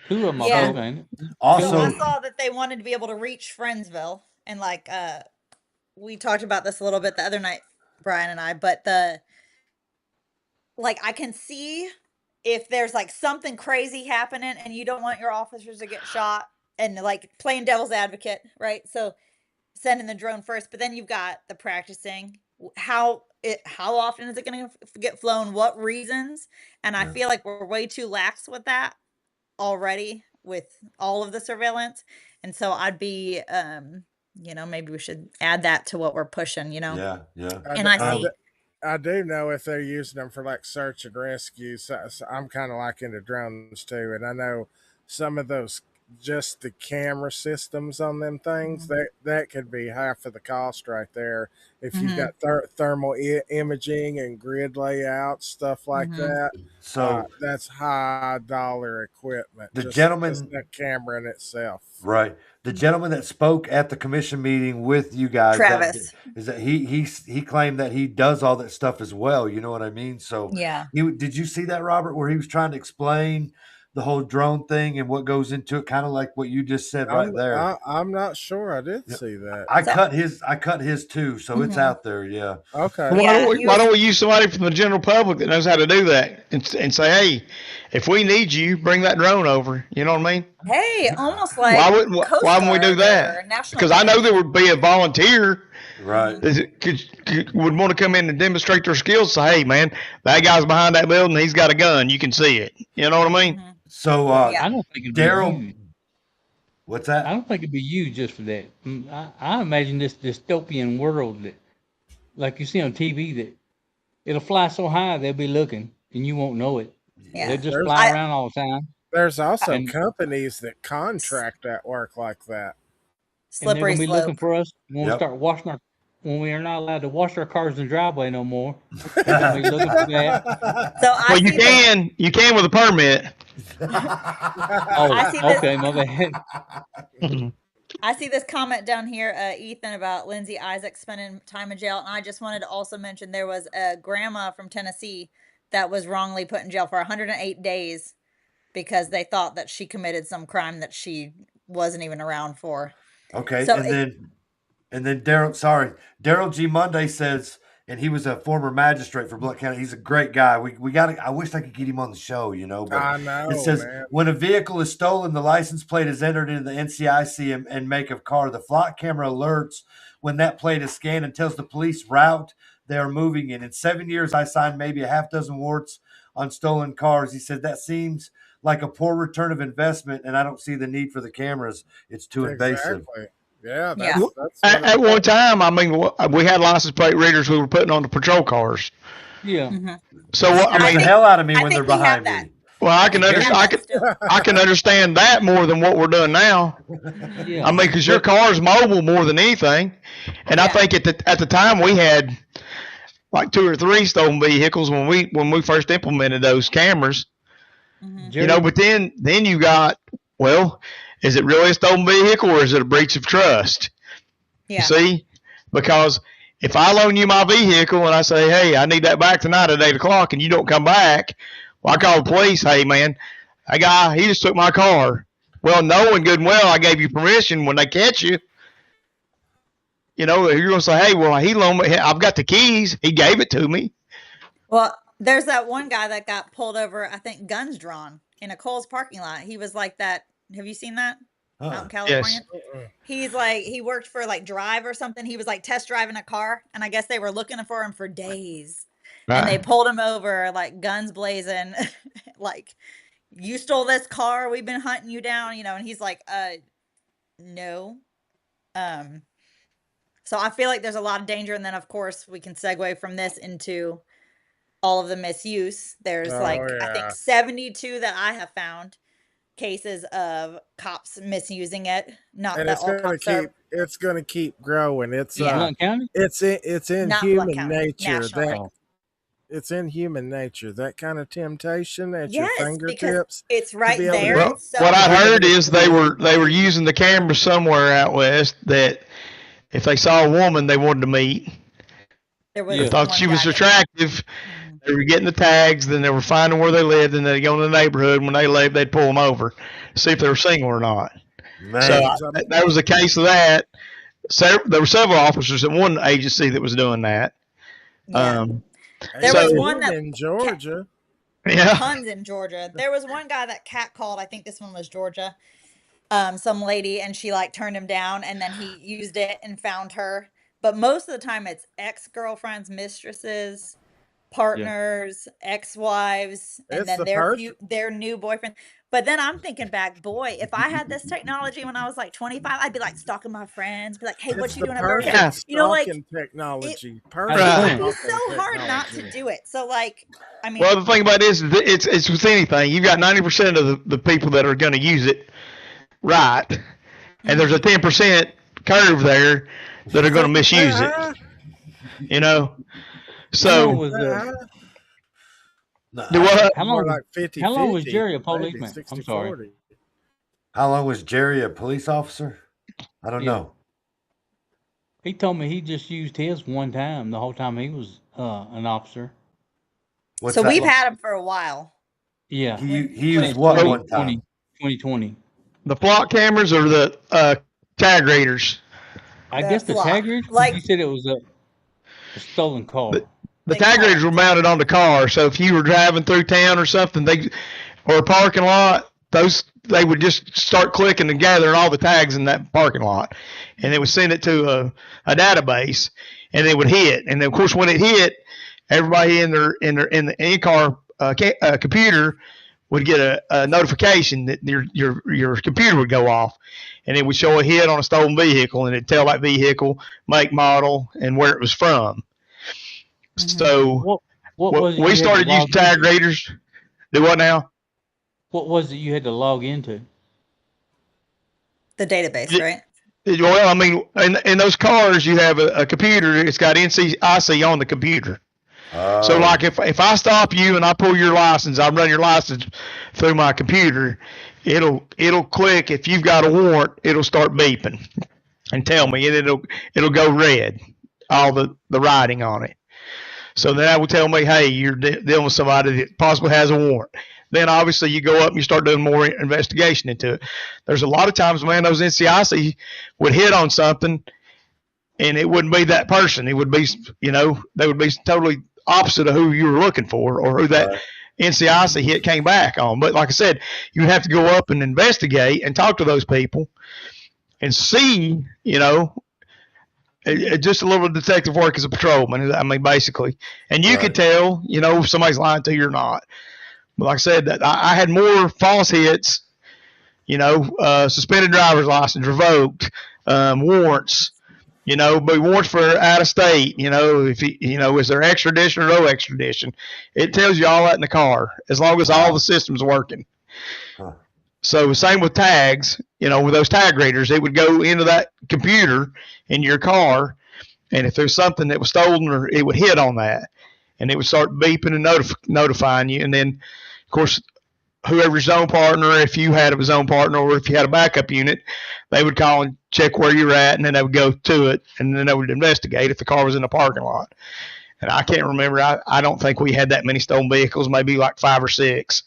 Two of them, Also, so I saw that they wanted to be able to reach Friendsville, and like we talked about this a little bit the other night, Brian and I. But I can see if there's like something crazy happening, and you don't want your officers to get shot, and like playing devil's advocate, right? So sending the drone first, but then you've got the practicing. How often is it going to get flown? What reasons? And I feel like we're way too lax with that already with all of the surveillance. And so I'd be, maybe we should add that to what we're pushing, Yeah. And I do know if they're using them for like search and rescue. So I'm kind of like into drones too. And I know some of those, just the camera systems on them things, that could be half of the cost right there. If you've got thermal imaging and grid layout, stuff like that. So that's high dollar equipment. The just the camera in itself. Right. The gentleman that spoke at the commission meeting with you guys, Travis, is that he claimed that he does all that stuff as well. You know what I mean? So yeah. Did you see that, Robert, where he was trying to explain the whole drone thing and what goes into it, kind of like what you just said right there? I'm not sure I did see that. I cut his too, so it's out there. Yeah. Okay. Why don't we use somebody from the general public that knows how to do that and say, hey, if we need you, bring that drone over. You know what I mean? Hey, almost like why wouldn't we do that? Because I know there would be a volunteer. Right. Would want to come in and demonstrate their skills. Say, hey, man, that guy's behind that building. He's got a gun. You can see it. You know what I mean? So, I don't think it'd be Daryl, you. What's that? I don't think it'd be you just for that. I imagine this dystopian world that, like you see on TV, that it'll fly so high they'll be looking and you won't know it. Yeah. They'll just fly around all the time. There's also companies that contract that work like that. Slippery and they're gonna be slope. looking for us when we start washing when we are not allowed to wash our cars in the driveway no more. They're gonna be looking for that. So you can with a permit. I see this, okay, my bad. I see this comment down here, Ethan, about Lindsay Isaac spending time in jail. And I just wanted to also mention there was a grandma from Tennessee that was wrongly put in jail for 108 days because they thought that she committed some crime that she wasn't even around for. Okay, So And then Daryl G. Monday says, and he was a former magistrate for Blount County. He's a great guy. We got. I wish I could get him on the show, but I know, it says, man. when a vehicle is stolen, the license plate is entered into the NCIC and make of car. The flock camera alerts when that plate is scanned and tells the police route they are moving in. In 7 years, I signed maybe a half dozen warrants on stolen cars. He said, that seems like a poor return of investment, and I don't see the need for the cameras. It's too invasive. Exactly. Yeah, at one time, I mean, we had license plate readers we were putting on the patrol cars. Yeah. So I mean, the hell out of me when they're behind me. Well, I can understand that more than what we're doing now. Yeah. I mean, because your car's mobile more than anything, and I think at the time we had like 2 or 3 stolen vehicles when we first implemented those cameras. But then you got, well, is it really a stolen vehicle or is it a breach of trust? Yeah. You see, because if I loan you my vehicle and I say, hey, I need that back tonight at 8 o'clock, and you don't come back, well, I call the police. Hey, man, that guy, he just took my car. Well, knowing good and well, I gave you permission. When they catch you, you're going to say, hey, well, he loaned me. I've got the keys. He gave it to me. Well, there's that one guy that got pulled over, I think, guns drawn in a Kohl's parking lot. He was like that. Have you seen that? Out in California? Yes. He's like, he worked for like Drive or something. He was like test driving a car, and I guess they were looking for him for days. And they pulled him over, like guns blazing, like, you stole this car. We've been hunting you down, and he's like, no. So I feel like there's a lot of danger. And then, of course, we can segue from this into all of the misuse. There's I think 72 that I have found cases of cops misusing it. Not and that all cops are. It's going to keep growing. It's Blount County? It's in Not human Blount County, nature nationally. it's in human nature, that kind of temptation at Yes, your because fingertips. it's right be able to- there. Well, It's so what I easy. heard is they were using the cameras somewhere out west that if they saw a woman they wanted to meet, There was they thought one she was guy that- attractive, they were getting the tags, then they were finding where they lived, and they'd go in the neighborhood. When they left, they'd pull them over to see if they were single or not. Man. So that was a case of that. So there were several officers at one agency that was doing that. Yeah. There so- was one that in Georgia. Yeah. tons in Georgia. There was one guy that cat called. I think this one was Georgia. Some lady, and she like turned him down, and then he used it and found her. But most of the time, it's ex-girlfriends, mistresses, partners, ex-wives, and It's then the their new boyfriend. But then I'm thinking back, boy, if I had this technology when I was like 25, I'd be like stalking my friends, be like, hey, what It's you the doing at birthday? perfect You know, like stalking technology. it'd Perfect be stalking so hard not to technology. do it. So like, I mean, Well, the thing about it is, it's with anything. You've got 90% of the people that are going to use it right, and there's a 10% curve there that are going to misuse it. So How long was, do what? how More long, like 50, how long was 50, Jerry a maybe policeman? 60, I'm sorry. 40. How long was Jerry a police officer? I don't know. He told me he just used his one time the whole time he was an officer. What's so that we've like? had him for a while. Yeah. He used what one time? 2020. The flock cameras or the tag readers? I The guess the flock. tag readers, Like- you said it was a stolen car. The They tag call readers were mounted on the car, so if you were driving through town or something, or a parking lot, they would just start clicking and gathering all the tags in that parking lot, and they would send it to a database, and it would hit. And then, of course, when it hit, everybody in the in-car computer would get a notification that your computer would go off, and it would show a hit on a stolen vehicle, and it'd tell that vehicle, make, model, and where it was from. So What was it you we had to started using log tag into? readers. Do what now? What was it you had to log into? The database, right? Well, I mean, in those cars, you have a computer. It's got NCIC on the computer. So, like, if I stop you and I pull your license, I run your license through my computer. It'll click. If you've got a warrant, it'll start beeping and tell me, and it'll go red, all the writing on it. So then that will tell me, hey, you're dealing with somebody that possibly has a warrant. Then obviously you go up and you start doing more investigation into it. There's a lot of times, man, those NCIC would hit on something and it wouldn't be that person. It would be, they would be totally opposite of who you were looking for or who that NCIC hit came back on. But like I said, you would have to go up and investigate and talk to those people and see, just a little detective work as a patrolman. I mean, basically, and you could tell, if somebody's lying to you or not. But like I said, that I had more false hits, suspended driver's license, revoked, warrants, but warrants for out of state, if is there extradition or no extradition? It tells you all that in the car, as long as all the system's working. So same with tags, with those tag readers, it would go into that computer in your car, and if there's something that was stolen, or it would hit on that, and it would start beeping and notifying you. And then, of course, whoever your zone partner, if you had a zone partner or if you had a backup unit, they would call and check where you're at, and then they would go to it, and then they would investigate if the car was in the parking lot. And I can't remember. I don't think we had that many stolen vehicles, maybe like 5 or 6.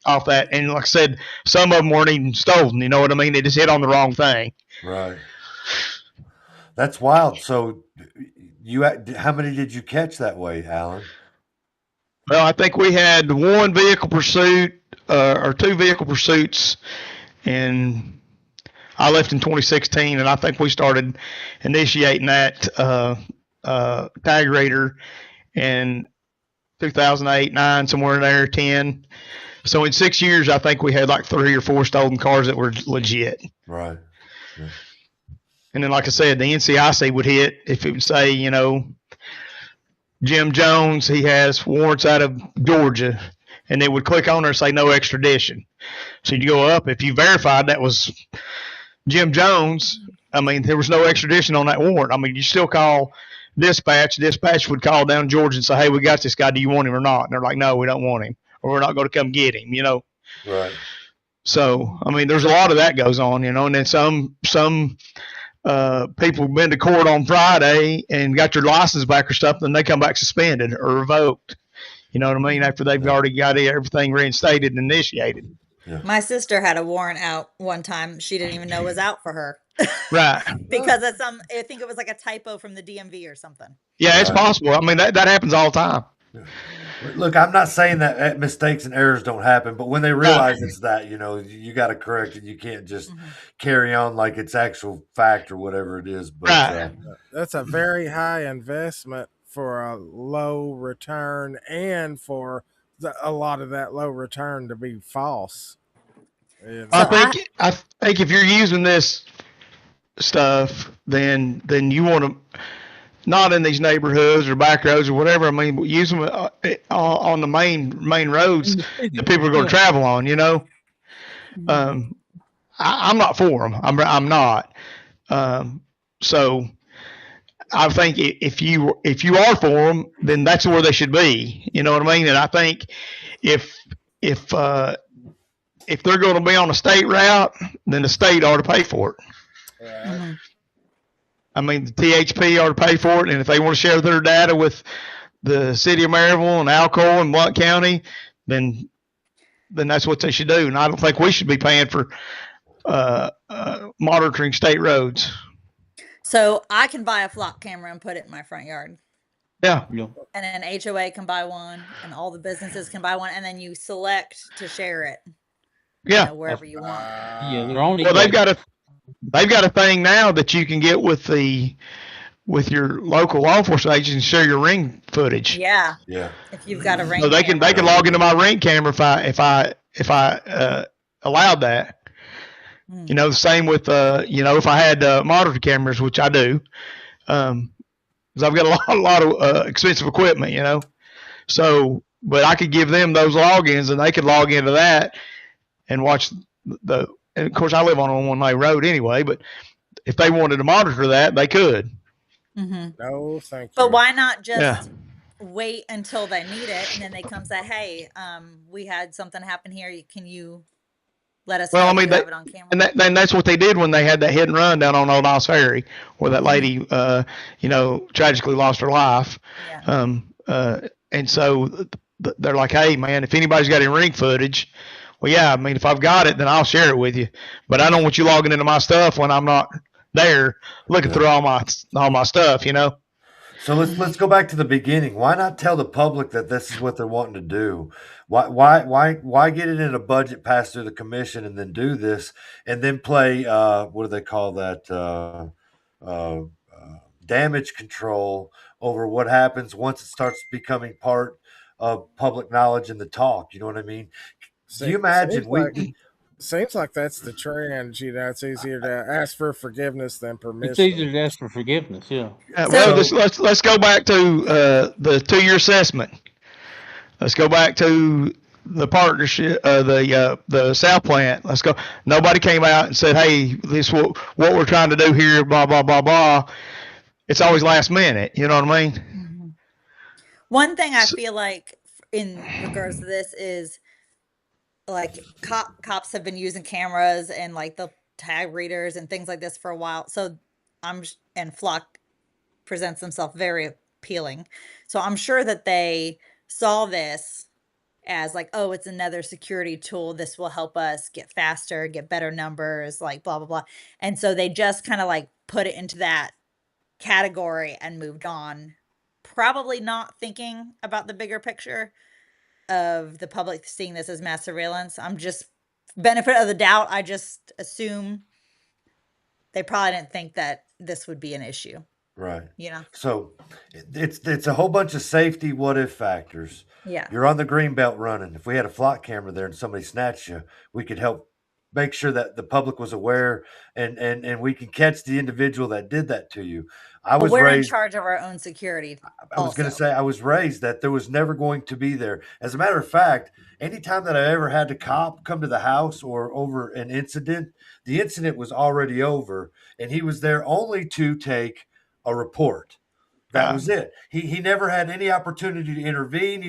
Off that. And like I said, some of them weren't even stolen. You know what I mean? They just hit on the wrong thing. Right. That's wild. So how many did you catch that way, Alan? Well, I think we had 1 vehicle pursuit or 2 vehicle pursuits, and I left in 2016, and I think we started initiating that tag reader in 2008, 9, somewhere in there, 10. So in 6 years, I think we had like 3 or 4 stolen cars that were legit. Right. Yeah. And then, like I said, the NCIC would hit if it would say, Jim Jones, he has warrants out of Georgia, and they would click on there and say no extradition. So you go up, if you verified that was Jim Jones, I mean, there was no extradition on that warrant. I mean, you still call dispatch would call down to Georgia and say, hey, we got this guy, do you want him or not? And they're like, no, we don't want him, or we're not going to come get him, Right. So, I mean, there's a lot of that goes on, and then some people have been to court on Friday and got their license back or something, and they come back suspended or revoked. You know what I mean? After they've already got everything reinstated and initiated. Yeah. My sister had a warrant out one time. She didn't even know it was out for her. Right. Because of I think it was like a typo from the DMV or something. Yeah, it's possible. I mean, that happens all the time. Yeah. Look, I'm not saying that mistakes and errors don't happen, but when they realize it's that, you got to correct it. You can't just carry on like it's actual fact or whatever it is. But that's a very high investment for a low return, and for a lot of that low return to be false. I think if you're using this stuff, then you want to, not in these neighborhoods or back roads or whatever. I mean, use them on the main roads that people are going to travel on. I'm not for them. I'm not. So I think if you are for them, then that's where they should be. You know what I mean? And I think if they're going to be on a state route, then the state ought to pay for it. Right. I mean, the THP ought to pay for it, and if they want to share their data with the city of Maryville and Alcoa and Blount County, then that's what they should do. And I don't think we should be paying for monitoring state roads. So I can buy a flock camera and put it in my front yard. Yeah. And then HOA can buy one, and all the businesses can buy one, and then you select to share it. Yeah. Wherever you want. Yeah, they're only. Well, they've got a thing now that you can get with your local law enforcement agency and share your ring footage. Yeah. Yeah. If you've got a ring. So they can log into my ring camera if I allowed that. The same with if I had monitor cameras, which I do, because I've got a lot of expensive equipment, So, but I could give them those logins, and they could log into that and watch and of course I live on a one-way road anyway, but if they wanted to monitor that, they could. Mm-hmm. No, thank you. But why not just wait until they need it, and then they come say, hey, we had something happen here. Can you let us know have it on camera? And that's what they did when they had that hit and run down on Old Niles Ferry, where that lady, tragically lost her life. Yeah. And so they're like, hey, man, if anybody's got any ring footage, well, yeah, I mean, if I've got it, then I'll share it with you. But I don't want you logging into my stuff when I'm not there looking through all my stuff, you know. So let's go back to the beginning. Why not tell the public that this is what they're wanting to do? Why get it in a budget passed through the commission and then do this and then play what do they call that damage control over what happens once it starts becoming part of public knowledge and the talk? You know what I mean? Do you imagine seems like that's the trend. You know, it's easier to ask for forgiveness than permission. It's easier to ask for forgiveness. Yeah. Well, let's go back to the 2-year assessment. Let's go back to the partnership, the South plant. Let's go. Nobody came out and said, "Hey, this what we're trying to do here." Blah blah blah blah. It's always last minute. You know what I mean? Mm-hmm. One thing I feel like in regards to this is like cops have been using cameras and like the tag readers and things like this for a while. So and Flock presents themselves very appealing. So I'm sure that they saw this as like, oh, it's another security tool. This will help us get faster, get better numbers, like blah, blah, blah. And so they just kind of like put it into that category and moved on, probably not thinking about the bigger picture of the public seeing this as mass surveillance. I'm just benefit of the doubt. I just assume they probably didn't think that this would be an issue. Right. You know, so it's a whole bunch of safety what if factors. Yeah. You're on the green belt running. If we had a flock camera there and somebody snatched you, we could help make sure that the public was aware and we can catch the individual that did that to you. We're in charge of our own security. I was going to say, I was raised that there was never going to be there. As a matter of fact, anytime that I ever had a cop come to the house or over an incident, the incident was already over and he was there only to take a report. That was it. He never had any opportunity to intervene.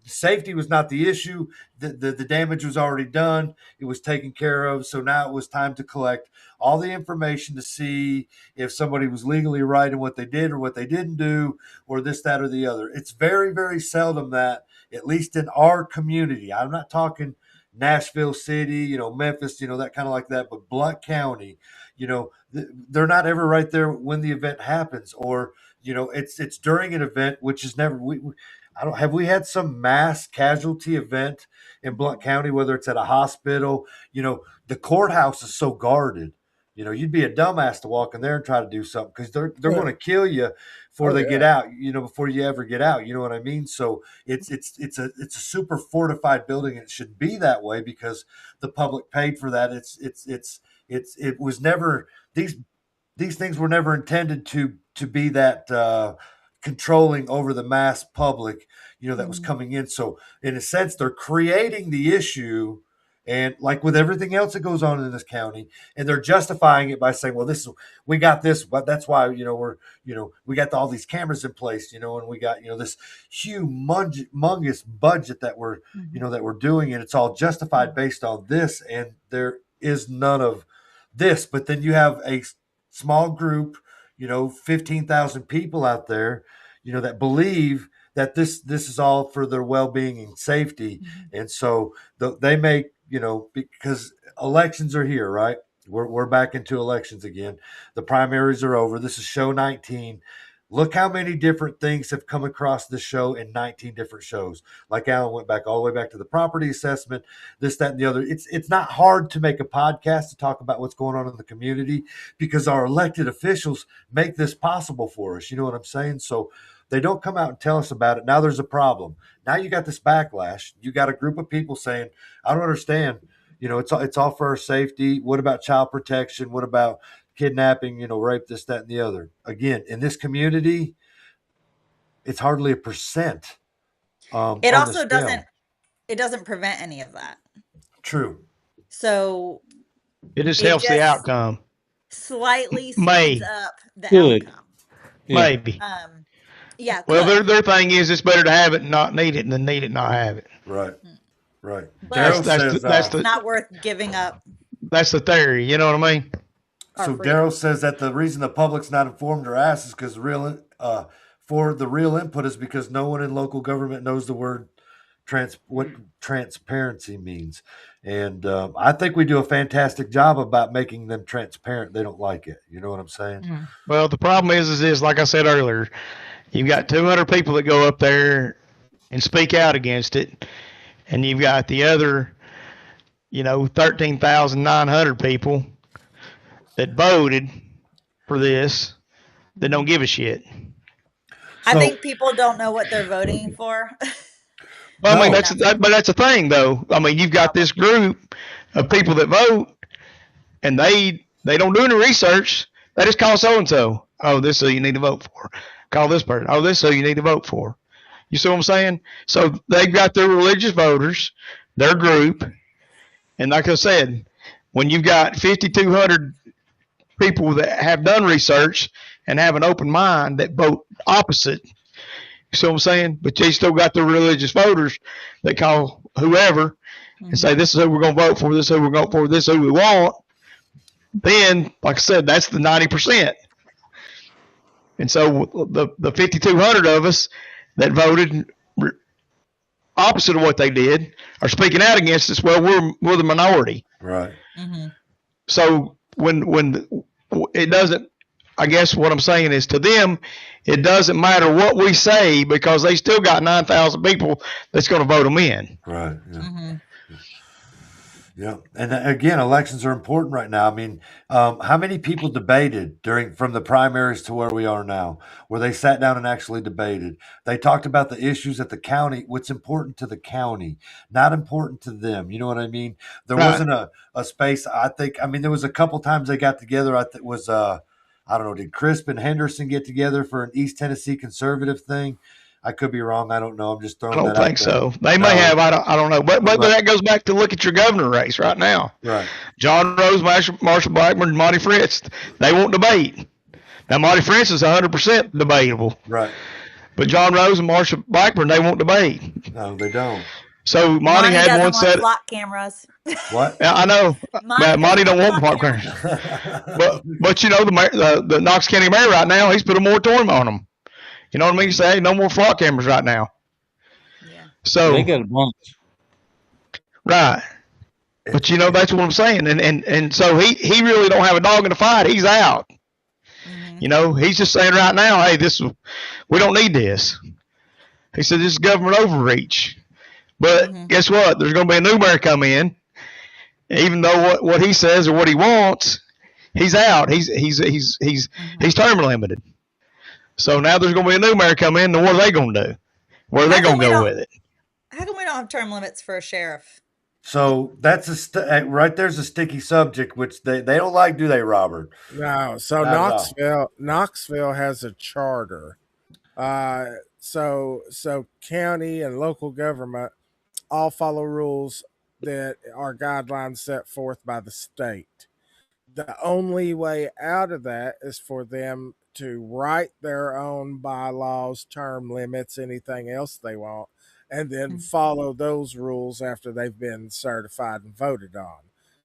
Safety was not the issue. The damage was already done. It was taken care of. So now it was time to collect all the information to see if somebody was legally right in what they did or what they didn't do, or this, that, or the other. It's very, very seldom that, at least in our community, I'm not talking Nashville City, Memphis, that kind of like that, but Blount County, they're not ever right there when the event happens, or it's during an event, which is never. Have we had some mass casualty event in Blount County, whether it's at a hospital? The courthouse is so guarded. You'd be a dumbass to walk in there and try to do something because they're going to kill you before they get out. Before you ever get out. You know what I mean? So it's a super fortified building. And it should be that way because the public paid for that. It was never these things were never intended to be that controlling over the mass public, that was coming in. So in a sense, they're creating the issue, and like with everything else that goes on in this county, and they're justifying it by saying, well, we got this, but that's why, we got all these cameras in place, and we got, this humongous budget that we're, that we're doing, and it's all justified based on this, and there is none of this. But then you have a small group, 15,000 people out there, that believe that this is all for their well-being and safety. Mm-hmm. And so they make, because elections are here, right? We're back into elections again. The primaries are over. This is show 19. Look how many different things have come across this show in 19 different shows. Like Alan went back all the way back to the property assessment, this, that, and the other. It's not hard to make a podcast to talk about what's going on in the community because our elected officials make this possible for us. You know what I'm saying? So they don't come out and tell us about it. Now there's a problem. Now you got this backlash. You got a group of people saying, I don't understand. It's all for our safety. What about child protection? What about kidnapping, rape, this, that, and the other? Again, in this community, it's hardly a percent. It also doesn't prevent any of that. True. So it just helps the outcome. Slightly speeds up the outcome. Maybe. Yeah. Well, their thing is it's better to have it and not need it than need it and not have it. Right. Right. That's not worth giving up. That's the theory. You know what I mean? So Daryl says that the reason the public's not informed or asked is because the real input is because no one in local government knows the word what transparency means. And I think we do a fantastic job about making them transparent. They don't like it. You know what I'm saying? Well, the problem is like I said earlier, you've got 200 people that go up there and speak out against it, and you've got the other, 13,900 people that voted for this that don't give a shit. I think people don't know what they're voting for. Well, I mean, that's a thing, though. I mean, you've got this group of people that vote, and they don't do any research. They just call so-and-so. Oh, this is who you need to vote for. Call this person. Oh, this is who you need to vote for. You see what I'm saying? So they've got their religious voters, their group, and like I said, when you've got 5,200 people that have done research and have an open mind that vote opposite, you see what I'm saying? But they still got the religious voters that call whoever and say, this is who we're going to vote for, this is who we're going for, this is who we want. Then, like I said, that's the 90%. And so the 5,200 of us that voted opposite of what they did are speaking out against us. Well, we're the minority. Right. Mm-hmm. So when it doesn't, I guess what I'm saying is to them, it doesn't matter what we say because they still got 9,000 people that's going to vote them in. Right. Yeah. Mm-hmm. Yeah. And again, elections are important right now. I mean, how many people debated from the primaries to where we are now, where they sat down and actually debated? They talked about the issues at the county, what's important to the county, not important to them. You know what I mean? There wasn't a space. I mean, there was a couple times they got together. I think was, I don't know, did Crisp and Henderson get together for an East Tennessee conservative thing? I could be wrong. I don't know. I'm just throwing that out there. I don't think so. They may have. I don't know. But that goes back to look at your governor race right now. Right. John Rose, Marshall Blackburn, Monty Fritz. They won't debate. Now, Monty Fritz is 100% debatable. Right. But John Rose and Marshall Blackburn, they won't debate. No, they don't. So Monty had one set. Flock cameras. What? Yeah, I know. Monty don't want flock cameras. but the Knox County mayor right now, he's put a moratorium on them. You know what I mean? You say, hey, no more flock cameras right now. Yeah. So they got a bunch. Right. But that's what I'm saying. And so he really don't have a dog in the fight. He's out. Mm-hmm. He's just saying right now, hey, we don't need this. He said this is government overreach. But guess what? There's going to be a new mayor come in. Even though what he says or what he wants, he's out. He's term limited. So now there's going to be a new mayor come in, and what are they going to do? Where are they going to go with it? How come we don't have term limits for a sheriff? So that's right there's a sticky subject, which they don't like, do they, Robert? No. So Knoxville has a charter. So county and local government all follow rules that are guidelines set forth by the state. The only way out of that is for them to write their own bylaws, term limits, anything else they want, and then follow those rules after they've been certified and voted on.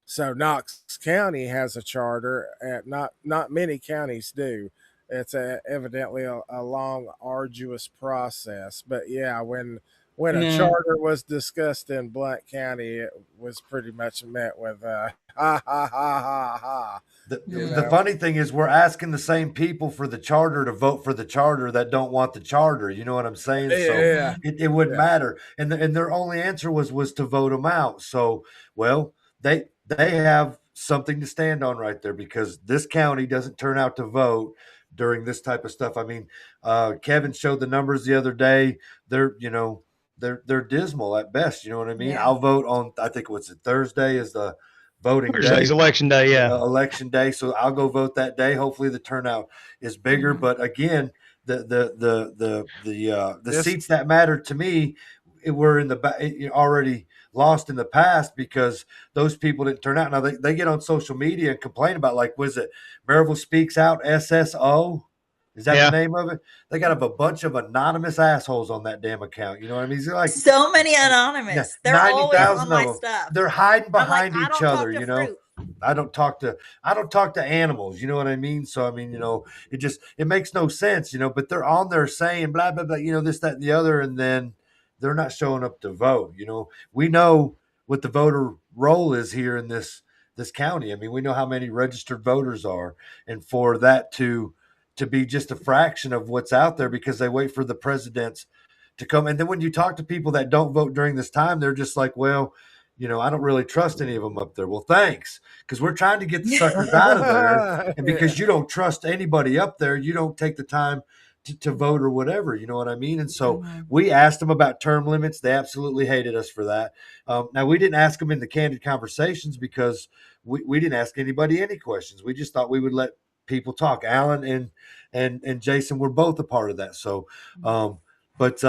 So Knox County has a charter, and not many counties do. It's evidently a long, arduous process. But yeah, when a charter was discussed in Blount County, it was pretty much met with ha ha ha ha ha. The funny thing is, we're asking the same people for the charter to vote for the charter that don't want the charter. You know what I'm saying? Yeah. So it wouldn't matter. And their only answer was to vote them out. So, well, they have something to stand on right there, because this county doesn't turn out to vote during this type of stuff. I mean, Kevin showed the numbers the other day. They're dismal at best. You know what I mean? Yeah. I'll vote on, I think Thursday is the voting day. Thursday's election day, yeah. Election day. So I'll go vote that day. Hopefully the turnout is bigger. But again, the seats that matter to me were already lost in the past, because those people didn't turn out. Now they get on social media and complain about, like, was it Maryville Speaks Out, SSO? Is that the name of it? They got a bunch of anonymous assholes on that damn account. You know what I mean? It's like so many anonymous. Yeah, they're always on my stuff. They're hiding behind each other. I don't talk to animals. You know what I mean? So I mean, it makes no sense. But they're on there saying blah blah blah. This, that, and the other, and then they're not showing up to vote. You know, we know what the voter roll is here in this county. I mean, we know how many registered voters are, and for that to be just a fraction of what's out there because they wait for the presidents to come. And then when you talk to people that don't vote during this time, they're just like, well, you know, I don't really trust any of them up there. Well, thanks, because we're trying to get the suckers out of there. And because you don't trust anybody up there, you don't take the time to vote or whatever. You know what I mean? And so we asked them about term limits. They absolutely hated us for that. Now, we didn't ask them in the Candid Conversations because we didn't ask anybody any questions. We just thought we would let people talk. Alan and Jason were both a part of that. So, but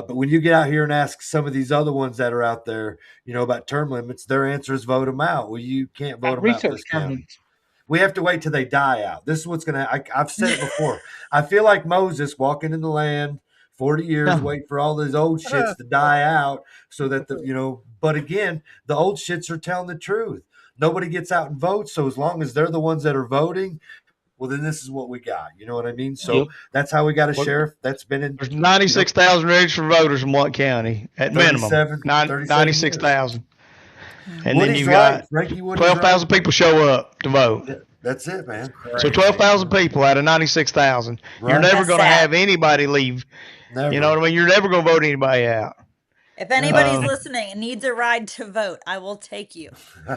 when you get out here and ask some of these other ones that are out there, you know, about term limits, their answer is vote them out. Well, you can't vote them out this county. We have to wait till they die out. This is what's going to, I've said it before. I feel like Moses walking in the land 40 years, waiting for all those old shits to die out so that, but again, the old shits are telling the truth. Nobody gets out and votes. So as long as they're the ones that are voting, well, then this is what we got. You know what I mean? So that's how we got a sheriff that's been in. There's 96,000 registered voters in Watt County at minimum. 96,000. And then you got 12,000 people show up to vote. That's it, man. So 12,000 people out of 96,000. Right. You're never going to have anybody leave. Never. You know what I mean? You're never going to vote anybody out. If anybody's listening and needs a ride to vote, I will take you.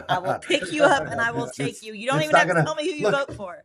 I will pick you up and I will take you. You don't even have to tell me who you vote for.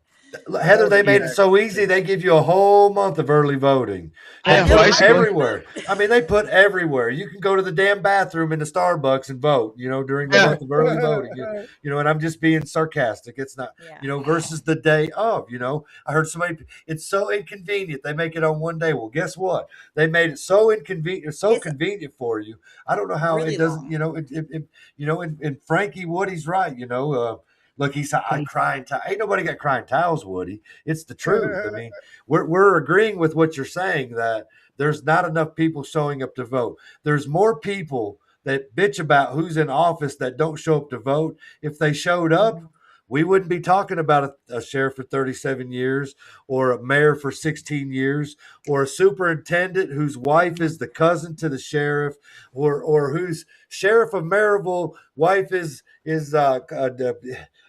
Heather, they made it so easy. They give you a whole month of early voting. They put everywhere. I mean, they put everywhere. You can go to the damn bathroom in the Starbucks and vote, you know, during the month of early voting. You know, and I'm just being sarcastic. It's not, you know, versus the day of, you know. I heard somebody, it's so inconvenient. They make it on one day. Well, guess what? They made it so inconvenient, convenient for you. I don't know how really it doesn't, you know, and Frankie Woody's right, you know, look, he said, "I crying towels." Ain't nobody got crying towels, Woody. It's the truth. I mean, we're agreeing with what you're saying that there's not enough people showing up to vote. There's more people that bitch about who's in office that don't show up to vote. If they showed up, we wouldn't be talking about a sheriff for 37 years or a mayor for 16 years or a superintendent whose wife is the cousin to the sheriff or whose sheriff of Maryville wife is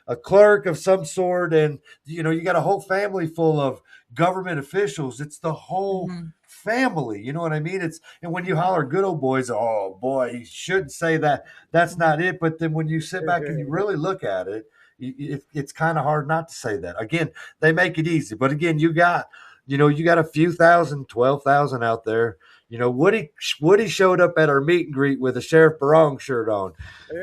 a clerk of some sort, and you know, you got a whole family full of government officials. It's the whole family, you know what I mean? And when you holler good old boys, oh boy, you shouldn't say that. That's not it. But then when you sit back and you really look at it, it's kind of hard not to say that. Again, they make it easy, but again, you got a few thousand, 12,000 out there. You know, Woody showed up at our meet and greet with a Sheriff Barong shirt on,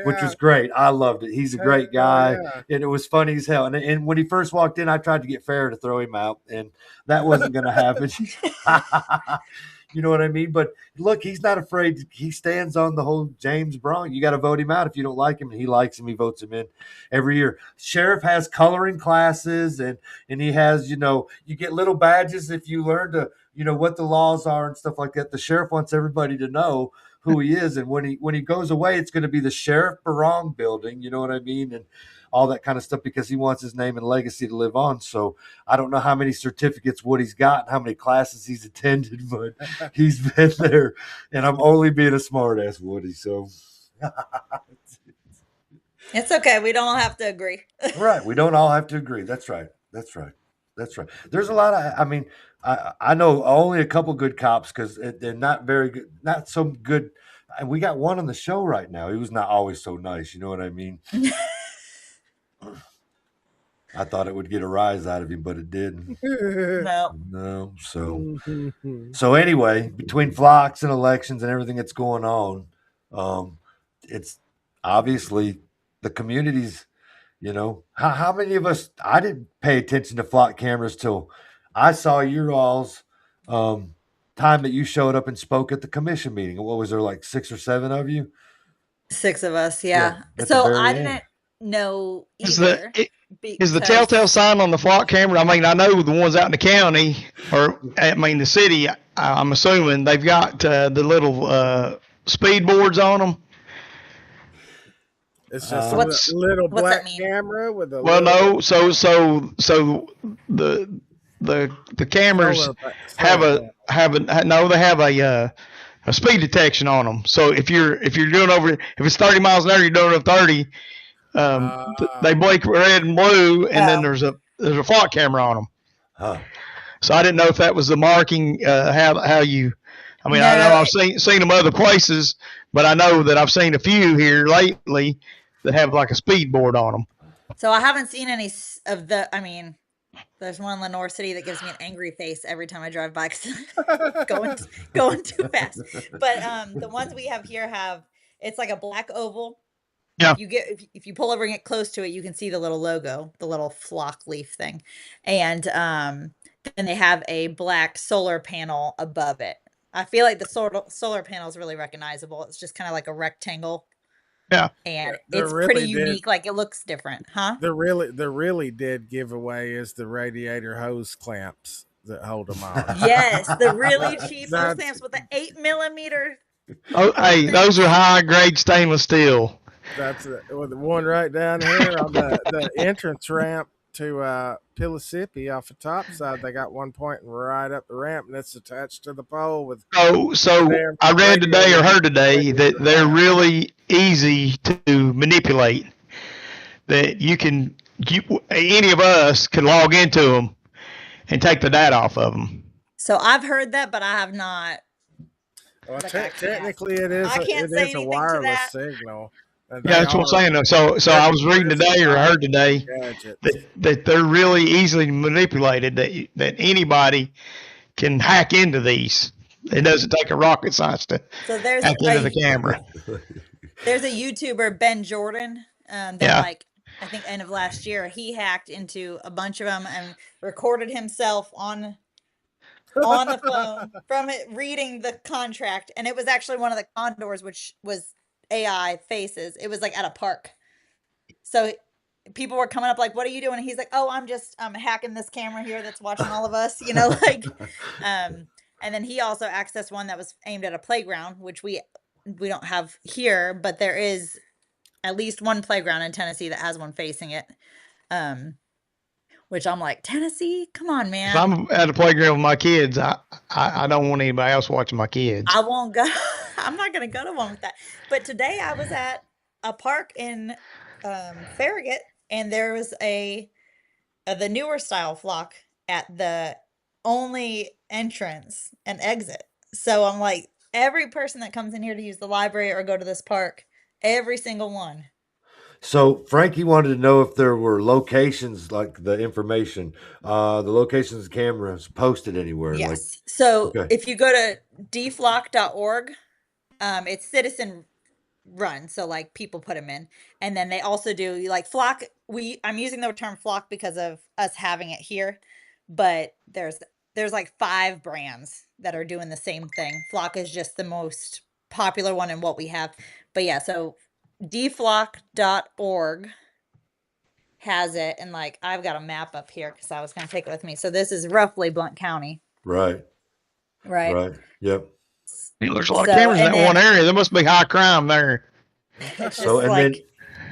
which was great. I loved it. He's a great guy, and it was funny as hell. And when he first walked in, I tried to get fair to throw him out, and that wasn't going to happen. You know what I mean? But look, he's not afraid. He stands on the whole James Barong. You got to vote him out if you don't like him, and he likes him. He votes him in every year. Sheriff has coloring classes, and he has, you know, you get little badges if you learn to, you know, what the laws are and stuff like that. The sheriff wants everybody to know who he is. And when he goes away, it's going to be the Sheriff Barong building. You know what I mean? And all that kind of stuff, because he wants his name and legacy to live on. So I don't know how many certificates Woody's got and how many classes he's attended, but he's been there. And I'm only being a smart ass, Woody. So it's okay. We don't all have to agree. Right. We don't all have to agree. That's right. That's right. That's right. There's a lot of, I mean, I know only a couple good cops because they're not very good, not so good. And we got one on the show right now. He was not always so nice. You know what I mean? I thought it would get a rise out of him, but it didn't. No. So anyway, between flocks and elections and everything that's going on, it's obviously the communities, you know, how many of us, I didn't pay attention to flock cameras till I saw your all's time that you showed up and spoke at the commission meeting. What was there, like 6 or 7 of you? 6 of us, yeah. So I didn't know either. Is the telltale sign on the flock camera? I mean, I know the ones out in the county, or I mean the city, I'm assuming they've got the little speed boards on them. It's just a little black camera with a. Well, no. So the cameras have a a speed detection on them. So if you're doing if it's 30 miles an hour, you're doing a 30. They blink red and blue, and then there's a flock camera on them. Huh. So I didn't know if that was the marking. How you? I mean, No, I know I've seen them other places, but I know that I've seen a few here lately that have like a speed board on them. So I haven't seen any of the. I mean, there's one in Lenore City that gives me an angry face every time I drive by because going too fast. But the ones we have here it's like a black oval. Yeah. If you pull over and get close to it, you can see the little logo, the little flock leaf thing, and then they have a black solar panel above it. I feel like the solar panel is really recognizable. It's just kind of like a rectangle. Yeah. And They're it's really pretty unique. Like it looks different, huh? The really dead giveaway is the radiator hose clamps that hold them on. Yes, the really cheap hose clamps with the 8 millimeter. Oh, hey, those are high grade stainless steel. That's the one right down here on the entrance ramp to Pillissippi off the top side. They got one pointing right up the ramp, and it's attached to the pole with. So I read today or heard today that they're really easy to manipulate. That any of us can log into them and take the data off of them. So I've heard that, but I have not. Well, technically, it is. I can't say a anything wireless to that. signal. Yeah, that's what I'm saying. So I was reading today or I heard today that they're really easily manipulated. That anybody can hack into these. It doesn't take a rocket science to hack into the camera. There's a YouTuber, Ben Jordan. Like I think end of last year, he hacked into a bunch of them and recorded himself on the phone from it reading the contract, and it was actually one of the condors, which was AI faces. It was like at a park. So people were coming up like, "What are you doing?" And he's like, "Oh, I'm just hacking this camera here that's watching all of us," and then he also accessed one that was aimed at a playground, which we don't have here, but there is at least one playground in Tennessee that has one facing it. Which I'm like, Tennessee, come on, man. If I'm at a playground with my kids, I don't want anybody else watching my kids. I won't go. I'm not going to go to one with that. But today I was at a park in Farragut, and there was the newer style flock at the only entrance and exit. So I'm like, every person that comes in here to use the library or go to this park, every single one. So Frankie wanted to know if there were locations, like the information, the locations of cameras posted anywhere. Yes. If you go to dflock.org, it's citizen run. So like people put them in, and then they also do like flock. I'm using the term flock because of us having it here, but there's like 5 brands that are doing the same thing. Flock is just the most popular one in what we have. But yeah, so dflock.org has it, and like I've got a map up here because I was going to take it with me. So this is roughly Blount County. Right. Yep. There's a lot of cameras in that one area. There must be high crime there. It's just like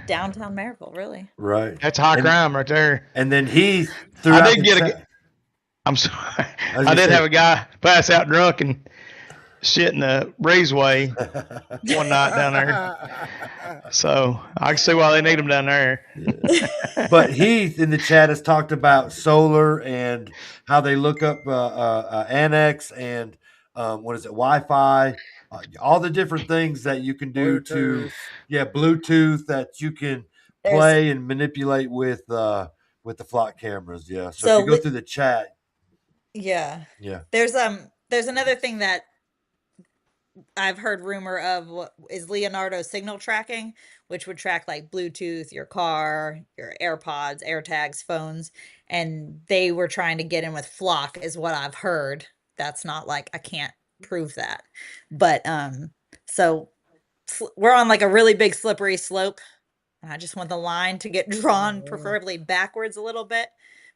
downtown Maryville, really. Right. That's high crime right there. And then he I'm sorry. I did have a guy pass out drunk and shit in the breezeway one night down there. So I can see why they need them down there. But Heath in the chat has talked about solar and how they look up Annex and Wi-Fi, all the different things that you can do Bluetooth that you can play and manipulate with the flock cameras. Yeah. So if you go through the chat. Yeah. Yeah. There's another thing that I've heard rumor of, what is Leonardo signal tracking, which would track like Bluetooth, your car, your AirPods, AirTags, phones, and they were trying to get in with Flock is what I've heard. That's not like, I can't prove that, but so we're on like a really big slippery slope, and I just want the line to get drawn preferably backwards a little bit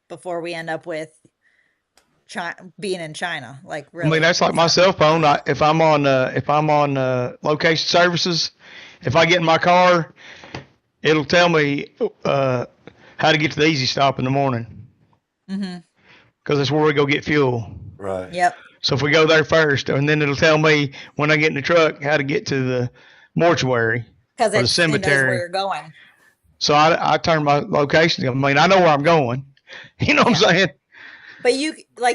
before we end up with being in China. Like really, I mean, that's like my cell phone. If I'm on location services, if I get in my car, it'll tell me how to get to the Easy Stop in the morning. Mm-hmm. Because that's where we go get fuel. Right. Yep. So if we go there first, and then it'll tell me when I get in the truck how to get to the mortuary Because or the it knows cemetery. where you're going. So I turn my location. I mean, I know where I'm going. You know what I'm saying? But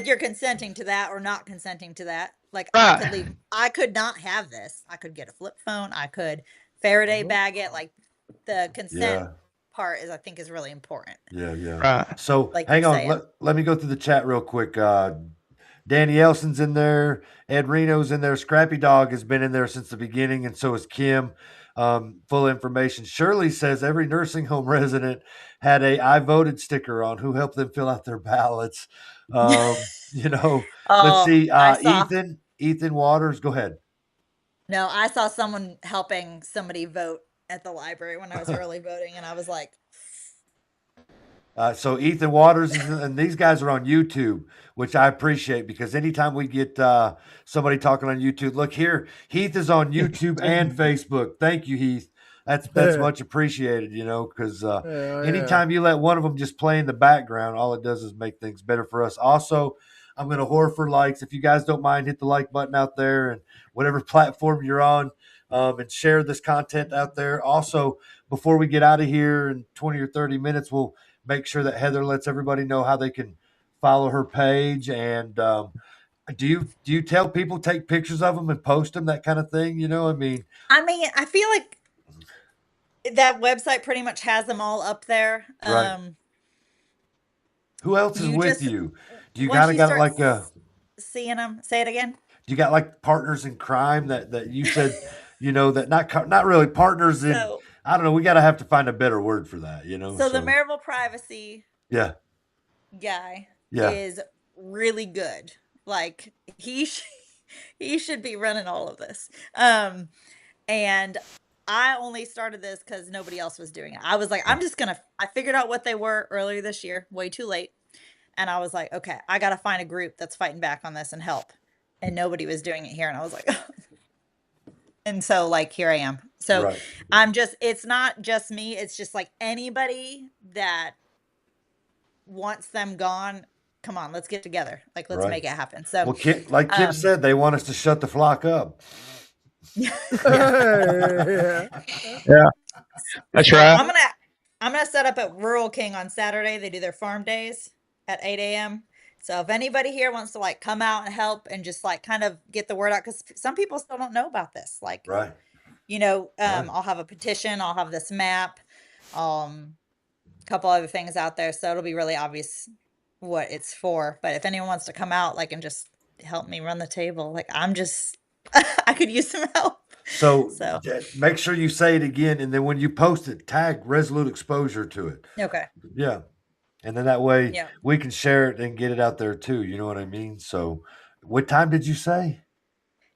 you're consenting to that or not consenting to that. Like Right. I could leave. I could not have this. I could get a flip phone. I could Faraday bag it. Like the consent part I think is really important. Yeah. Right. So Like hang you're on. saying. Let me go through the chat real quick. Danny Elson's in there. Ed Reno's in there. Scrappy Dog has been in there since the beginning, and so is Kim. Full information. Shirley says every nursing home resident had a "I voted" sticker on who helped them fill out their ballots. Let's see. Ethan Waters, go ahead. No, I saw someone helping somebody vote at the library when I was early voting, and I was like, so Ethan Waters and these guys are on YouTube, which I appreciate because anytime we get somebody talking on YouTube, look here, Heath is on YouTube and Facebook. Thank you, Heath. That's much appreciated, because anytime you let one of them just play in the background, all it does is make things better for us. Also, I'm going to whore for likes. If you guys don't mind, hit the like button out there and whatever platform you're on, and share this content out there. Also, before we get out of here in 20 or 30 minutes, we'll make sure that Heather lets everybody know how they can follow her page. And do you tell people take pictures of them and post them, that kind of thing? I feel like that website pretty much has them all up there. Right. Who else is with you? Do you once got like seeing them? Say it again. Do you got like partners in crime that you said, that not really partners in, I don't know. We have to find a better word for that, So the Marital Privacy guy is really good. Like he should be running all of this. And I only started this because nobody else was doing it. I was like, I figured out what they were earlier this year, way too late. And I was like, okay, I got to find a group that's fighting back on this and help. And nobody was doing it here. And I was like, and so like, here I am. So it's not just me. It's just like anybody that wants them gone. Come on, let's get together. Like, let's make it happen. So, well, Kim said, they want us to shut the flock up. Yeah, that's right. I'm gonna set up at Rural King on Saturday. They do their farm days at 8 a.m. So if anybody here wants to like come out and help and just like kind of get the word out, because some people still don't know about this. Like, I'll have a petition. I'll have this map, a couple other things out there. So it'll be really obvious what it's for. But if anyone wants to come out, like, and just help me run the table, like I could use some help. So make sure you say it again, and then when you post it, tag Resolute Exposure to it. Okay. Yeah. And then that way we can share it and get it out there too. You know what I mean? So what time did you say?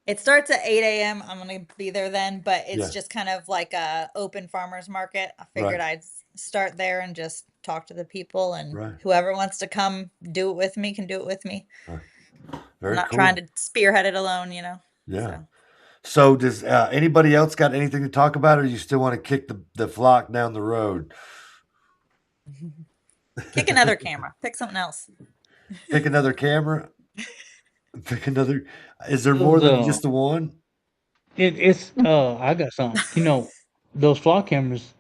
It starts at 8 a.m. I'm going to be there then, but it's just kind of like a open farmer's market. I figured I'd start there and just talk to the people, and whoever wants to come do it with me can do it with me. Very I'm not cool. trying to spearhead it alone, Yeah. So does anybody else got anything to talk about, or you still want to kick the flock down the road? Kick another camera. Pick something else. Pick another camera. Pick another. Is there more than just the one? It's I got something. Those flock cameras,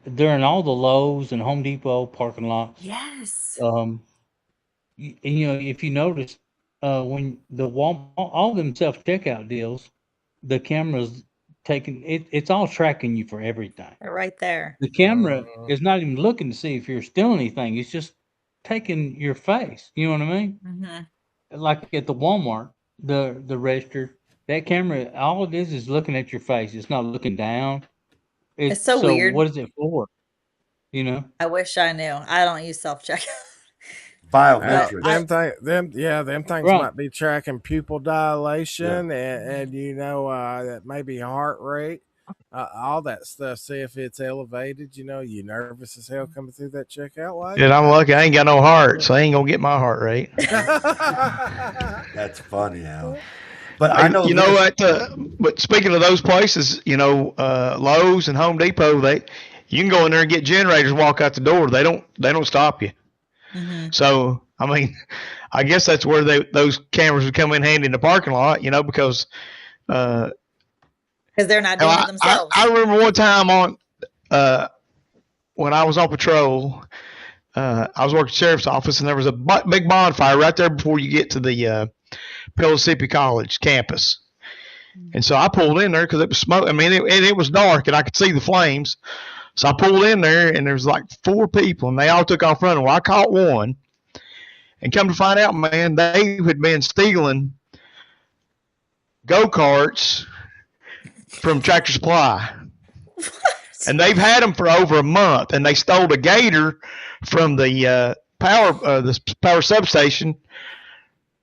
they're in all the Lowe's and Home Depot parking lots. Yes. If you notice, when the all them self checkout deals, the camera's taking it's all tracking you for everything. They're right there. The camera is not even looking to see if you're stealing anything. It's just taking your face. You know what I mean? Mm-hmm. Like at the Walmart, the register, that camera, all it is looking at your face. It's not looking down. It's so weird. What is it for? I wish I knew. I don't use self checkout. Biometrics. Them things might be tracking pupil dilation and that maybe heart rate, all that stuff. See if it's elevated. You nervous as hell coming through that checkout line. And I'm lucky I ain't got no heart, so I ain't gonna get my heart rate. That's funny, Al. But I know what. But speaking of those places, Lowe's and Home Depot, you can go in there and get generators, and walk out the door. They don't stop you. Mm-hmm. So I mean, I guess that's where those cameras would come in handy in the parking lot, because they're not doing it themselves. I remember one time when I was on patrol, I was working at the sheriff's office, and there was a big bonfire right there before you get to the Mississippi College campus. And so I pulled in there because it was smoke. I mean, it was dark, and I could see the flames. So I pulled in there, and there was like 4 people, and they all took off running. Well, I caught one, and come to find out, man, they had been stealing go-karts from Tractor Supply. And they've had them for over a month, and they stole a gator from the power substation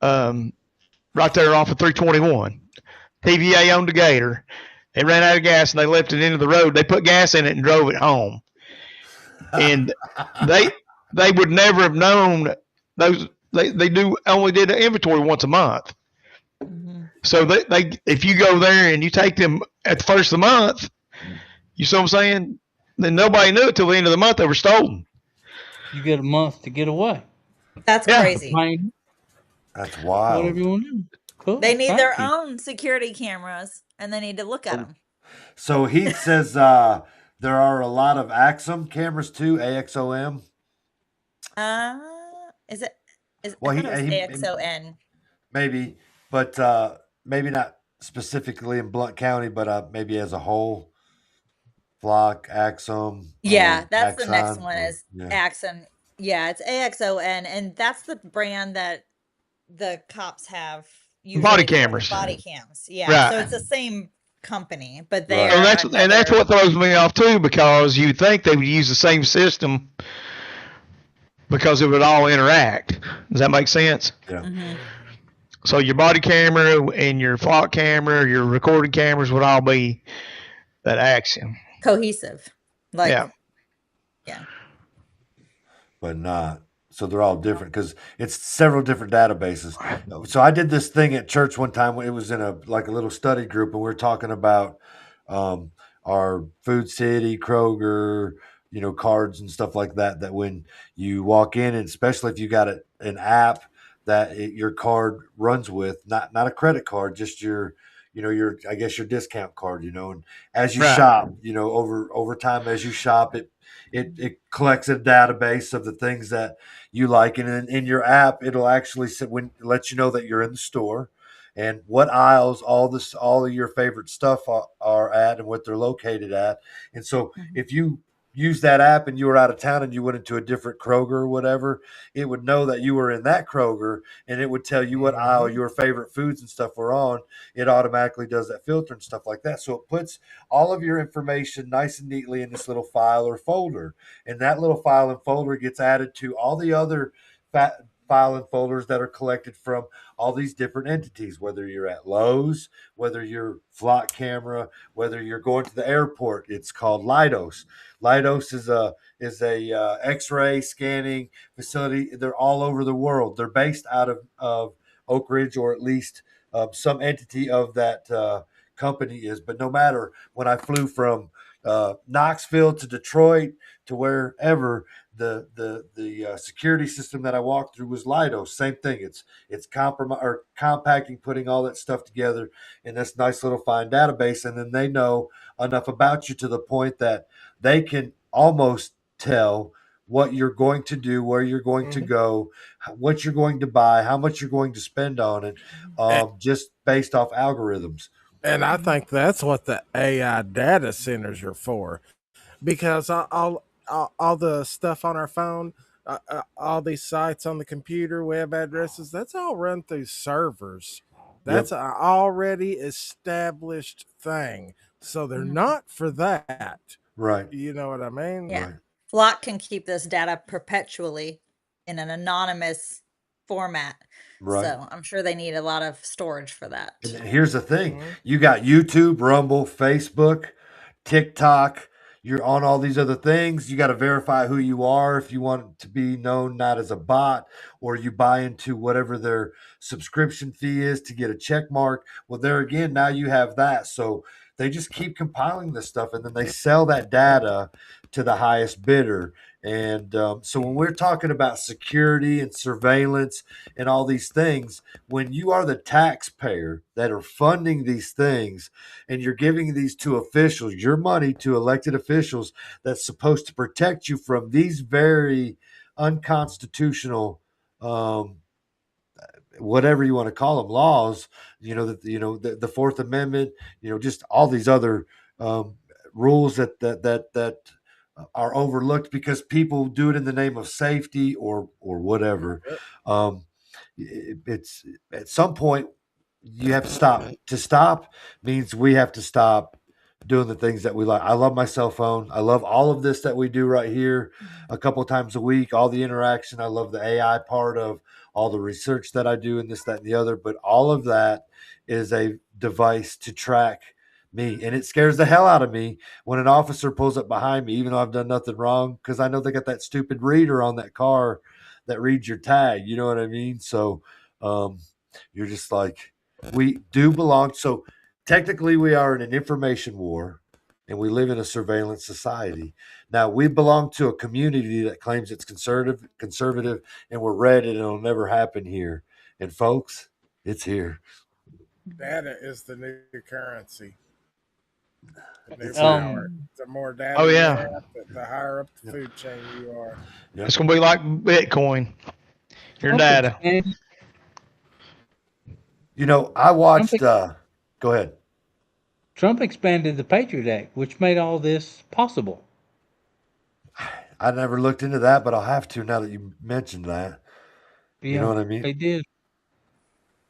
right there off of 321. TVA owned the gator. They ran out of gas, and they left it into the road. They put gas in it and drove it home. And they would never have known those. They only did an inventory once a month. Mm-hmm. So they if you go there and you take them at the first of the month, you see what I'm saying? Then nobody knew it till the end of the month they were stolen. You get a month to get away. That's crazy. That's wild. Whatever you want to do. Cool. They need their own security cameras, and they need to look at them. So he says there are a lot of Axum cameras too, AXOM. Is it? Well, AXON. Maybe, but maybe not specifically in Blount County, but maybe as a whole. Flock, Axum. Yeah, that's Axon, the next one is Axon. Yeah, it's AXON, and that's the brand that the cops have. Body cameras. Body cams. Yeah, right. So it's the same company, but they are. And that's what throws me off too, because you'd think they would use the same system because it would all interact. Does that make sense? Yeah. Mm-hmm. So your body camera and your flock camera, your recording cameras would all be that Axiom. Cohesive. Yeah. But not. So they're all different because it's several different databases. So I did this thing at church one time. It was in a little study group, and we were talking about our Food City, Kroger, cards and stuff like that. That when you walk in, and especially if you got an app that your card runs with, not a credit card, just your your discount card, and as you shop, over time, as you shop, it collects a database of the things that you like. And in your app, it'll actually let you know that you're in the store and what aisles all of your favorite stuff are at and what they're located at. And so if you use that app and you were out of town and you went into a different Kroger or whatever, it would know that you were in that Kroger, and it would tell you what aisle your favorite foods and stuff were on. It automatically does that filter and stuff like that. So it puts all of your information nice and neatly in this little file or folder, and that little file and folder gets added to all the other file and folders that are collected from all these different entities, whether you're at Lowe's, whether you're Flock Camera, whether you're going to the airport. It's called Leidos. Leidos is a X-ray scanning facility. They're all over the world. They're based out of Oak Ridge, or at least some entity of that company is. But no matter, when I flew from Knoxville to Detroit to wherever, the security system that I walked through was Leidos. Same thing. It's compacting, putting all that stuff together in this nice little fine database, and then they know enough about you to the point that they can almost tell what you're going to do, where you're going to go, what you're going to buy, how much you're going to spend on it, just based off algorithms. And I think that's what the AI data centers are for, because all the stuff on our phone, all these sites on the computer, web addresses, that's all run through servers. That's an already established thing. So they're not for that. Right. You know what I mean? Yeah. Right. Flock can keep this data perpetually in an anonymous format. Right. So I'm sure they need a lot of storage for that. And here's the thing. You got YouTube, Rumble, Facebook, TikTok. You're on all these other things. You got to verify who you are if you want to be known not as a bot, or you buy into whatever their subscription fee is to get a check mark. Well, there again, now you have that. So they just keep compiling this stuff, and then they sell that data to the highest bidder. And so when we're talking about security and surveillance and all these things, when you are the taxpayer that are funding these things and you're giving these to officials, your money to elected officials that's supposed to protect you from these very unconstitutional whatever you want to call them, laws, the Fourth Amendment, just all these other rules that are overlooked because people do it in the name of safety or whatever. It's at some point you have to stop. To stop means we have to stop doing the things that we like. I love my cell phone. I love all of this that we do right here a couple of times a week, all the interaction. I love the AI part of all the research that I do and this, that, and the other. But all of that is a device to track me. And it scares the hell out of me when an officer pulls up behind me, even though I've done nothing wrong, because I know they got that stupid reader on that car that reads your tag. You know what I mean? So you're just like, we do belong. So technically we are in an information war and we live in a surveillance society. Now we belong to a community that claims it's conservative, and we're red, and it'll never happen here. And folks, it's here. Data is the new currency. The more data you have, the higher up the food chain you are. It's going to be like Bitcoin. Your data. I watched. Go ahead. Trump expanded the Patriot Act, which made all this possible. I never looked into that, but I'll have to now that you mentioned that. Yeah, you know what I mean? They did.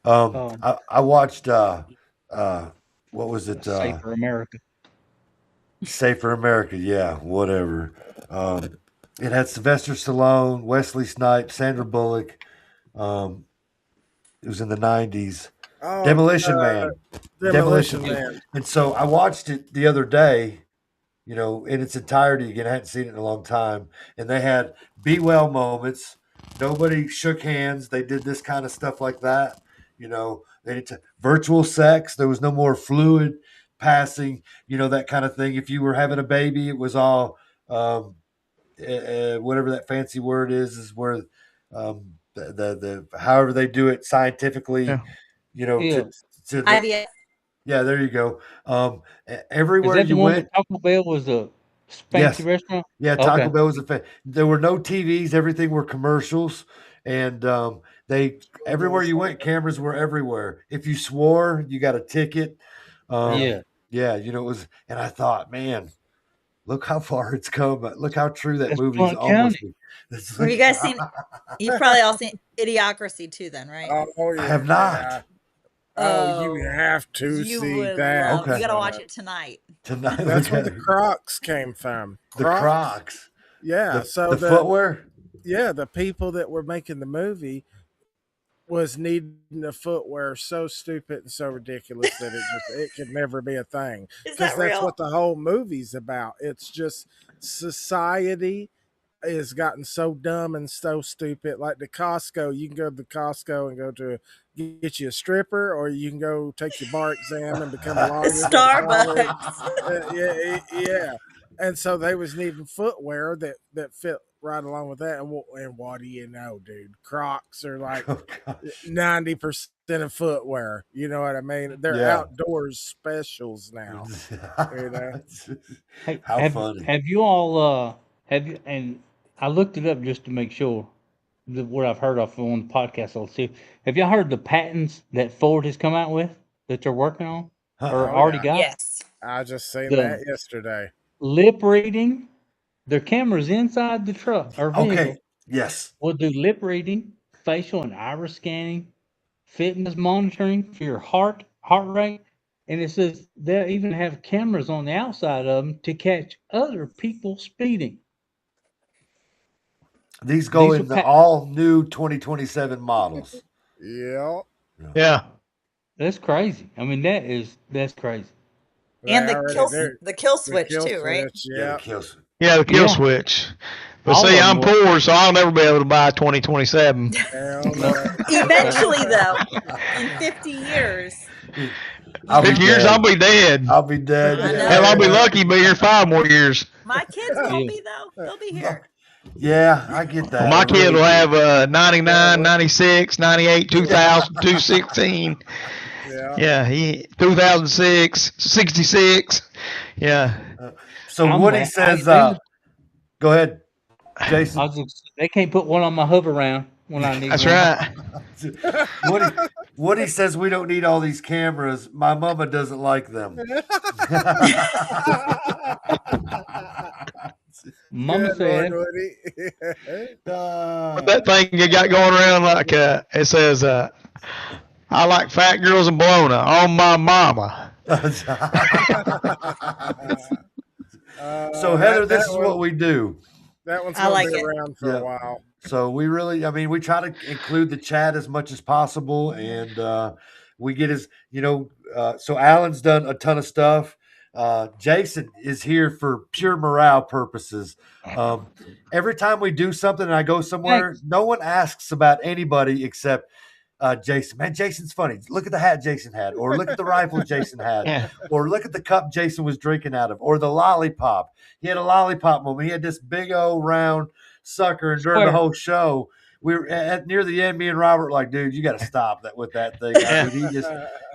I watched. What was it? Safer America. Safer America. Yeah, whatever. It had Sylvester Stallone, Wesley Snipes, Sandra Bullock. It was in the 90s. Demolition Man. Demolition Man. And so I watched it the other day, in its entirety again. I hadn't seen it in a long time. And they had be well moments. Nobody shook hands. They did this kind of stuff like that. They did virtual sex. There was no more fluid passing, that kind of thing. If you were having a baby, it was all whatever that fancy word is where the however they do it scientifically, to IVF. Yeah, there you go. Everywhere Is that you the one went, that Taco Bell was a fancy restaurant? Yeah, Taco Bell was there were no TVs, everything were commercials, and everywhere you went, cameras were everywhere. If you swore, you got a ticket. It was, and I thought, man, look how far it's come. Look how true that movie's almost. Have you guys seen? You've probably all seen Idiocracy too, then, right? Oh, yeah. I have not. Oh, you have to see that. You gotta watch it tonight. That's where the Crocs came from. The Crocs. Yeah. The footwear. Yeah, the people that were making the movie was needing the footwear so stupid and so ridiculous that it could never be a thing. Because that's what the whole movie's about. It's just society has gotten so dumb and so stupid. Like the Costco, you can go to the Costco and get you a stripper, or you can go take your bar exam and become a lawyer. Starbucks. Yeah. And so they was needing footwear that fit right along with that. And what do you know, dude? Crocs are like 90% of footwear. You know what I mean? They're outdoors specials now. How funny. Have you all and I looked it up just to make sure what I've heard of on the podcast. I'll see. Have y'all heard the patents that Ford has come out with that they're working on or already got? Yes. I just seen that yesterday. Lip reading. Their cameras inside the truck or vehicle. Okay. Yes. Will do lip reading, facial and iris scanning, fitness monitoring for your heart rate, and it says they'll even have cameras on the outside of them to catch other people speeding. These go in the all new 2027 models. Yeah. That's crazy. I mean, that's crazy. And the kill switch too, right? Yeah, the kill switch. Yeah, the kill switch. But see, I'm poor, so I'll never be able to buy 2027. Eventually, though, in 50 years. 50 years, I'll be dead. I'll be dead. Yeah. Hell, I'll be lucky to be here 5 more years. My kids won't be, though. They'll be here. Yeah, I get that. Well, my kid will have 99, 96, 98, 2000, 216. Yeah, he 2006, 66. Yeah. So Woody says, go ahead, Jason. They can't put one on my hover round when I need That's one. right. Woody says we don't need all these cameras. My mama doesn't like them. Mama said. That thing you got going around like it says, I like fat girls and bologna on my mama. So Heather, this is what we do. That one's going to be around for a while. So we really, we try to include the chat as much as possible, and we get so Alan's done a ton of stuff. Jason is here for pure morale purposes. Every time we do something and I go somewhere, no one asks about anybody except Jason. Man, Jason's funny. Look at the hat Jason had, or look at the rifle Jason had, or look at the cup Jason was drinking out of, or the lollipop. He had a lollipop moment. He had this big old round sucker, and during the whole show, we were near the end. Me and Robert were like, dude, you got to stop that with that thing.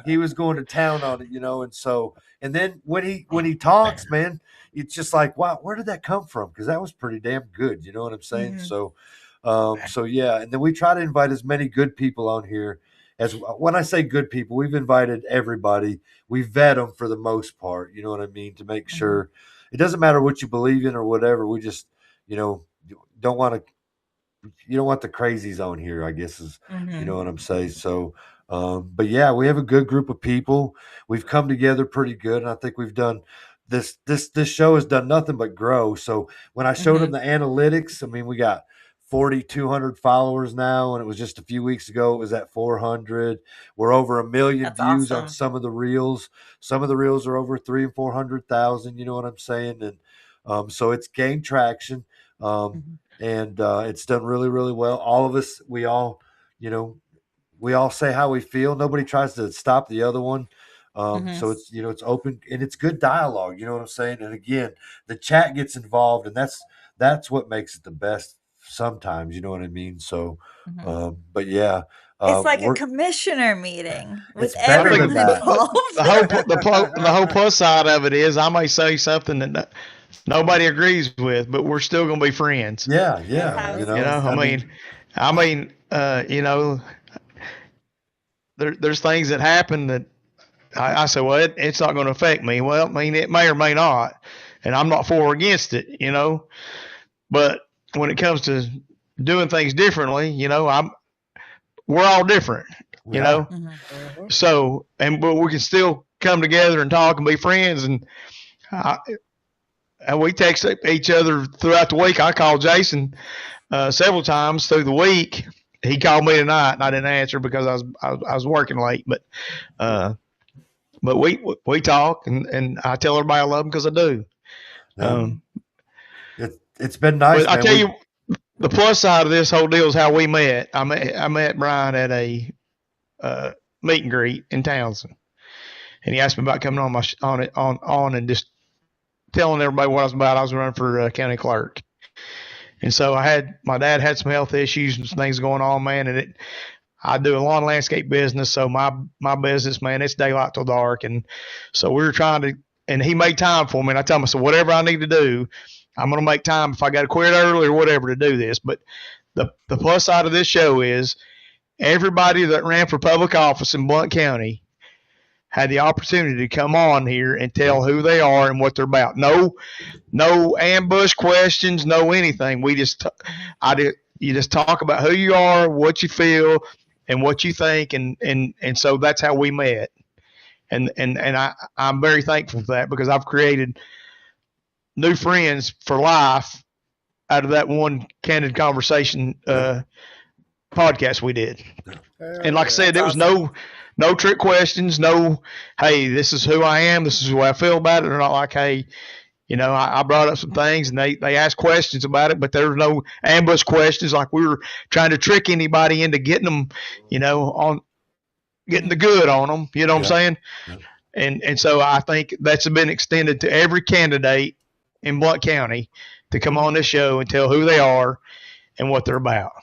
He was going to town on it, and so, and then when he talks, man, it's just like, wow, where did that come from? Because that was pretty damn good. You know what I'm saying? Mm-hmm. So yeah, and then we try to invite as many good people on here as. When I say good people, we've invited everybody. We vet them for the most part. You know what I mean? To make sure it doesn't matter what you believe in or whatever. We just, don't want to. You don't want the crazies on here, I guess is, you know what I'm saying? So, but yeah, we have a good group of people. We've come together pretty good. And I think we've done this show has done nothing but grow. So when I showed them the analytics, we got 4,200 followers now. And it was just a few weeks ago, it was at 400. We're over 1 million views on some of the reels. Some of the reels are over 300,000 and 400,000. You know what I'm saying? And so it's gained traction. And it's done really, really well. All of us, we all say how we feel. Nobody tries to stop the other one. So it's, it's open and it's good dialogue. You know what I'm saying? And again, the chat gets involved, and that's what makes it the best sometimes. You know what I mean? So, but yeah. It's like a commissioner meeting with better everyone than that. involved. The whole plus side of it is I may say something that nobody agrees with, but we're still going to be friends. Yeah. There's things that happen that I say, well, it's not going to affect me. Well, it may or may not, and I'm not for or against it, But when it comes to doing things differently, we're all different, So, but we can still come together and talk and be friends, and we text each other throughout the week. I called Jason several times through the week. He called me tonight, and I didn't answer because I was working late. But we talk, and I tell everybody I love them because I do. It's been nice. But I tell you, the plus side of this whole deal is how we met. I met Brian at a meet and greet in Townsend, and he asked me about coming on and just telling everybody what I was about. I was running for county clerk. And so my dad had some health issues and some things going on, man. And I do a lawn and landscape business. So my business, man, it's daylight till dark. And so we were trying to, and he made time for me. And I tell him, so whatever I need to do, I'm going to make time if I got to quit early or whatever to do this. But the plus side of this show is everybody that ran for public office in Blount County had the opportunity to come on here and tell who they are and what they're about. No ambush questions, no anything. You just talk about who you are, what you feel, and what you think, and so that's how we met. And I'm very thankful for that because I've created new friends for life out of that one Candid Conversation podcast we did. And like I said, there was no trick questions, no, hey, this is who I am, this is who I feel about it. They're not like, hey, I brought up some things and they asked questions about it, but there was no ambush questions like we were trying to trick anybody into getting them, on getting the good on them. You know what I'm saying? And so I think that's been extended to every candidate in Blount County to come on this show and tell who they are and what they're about.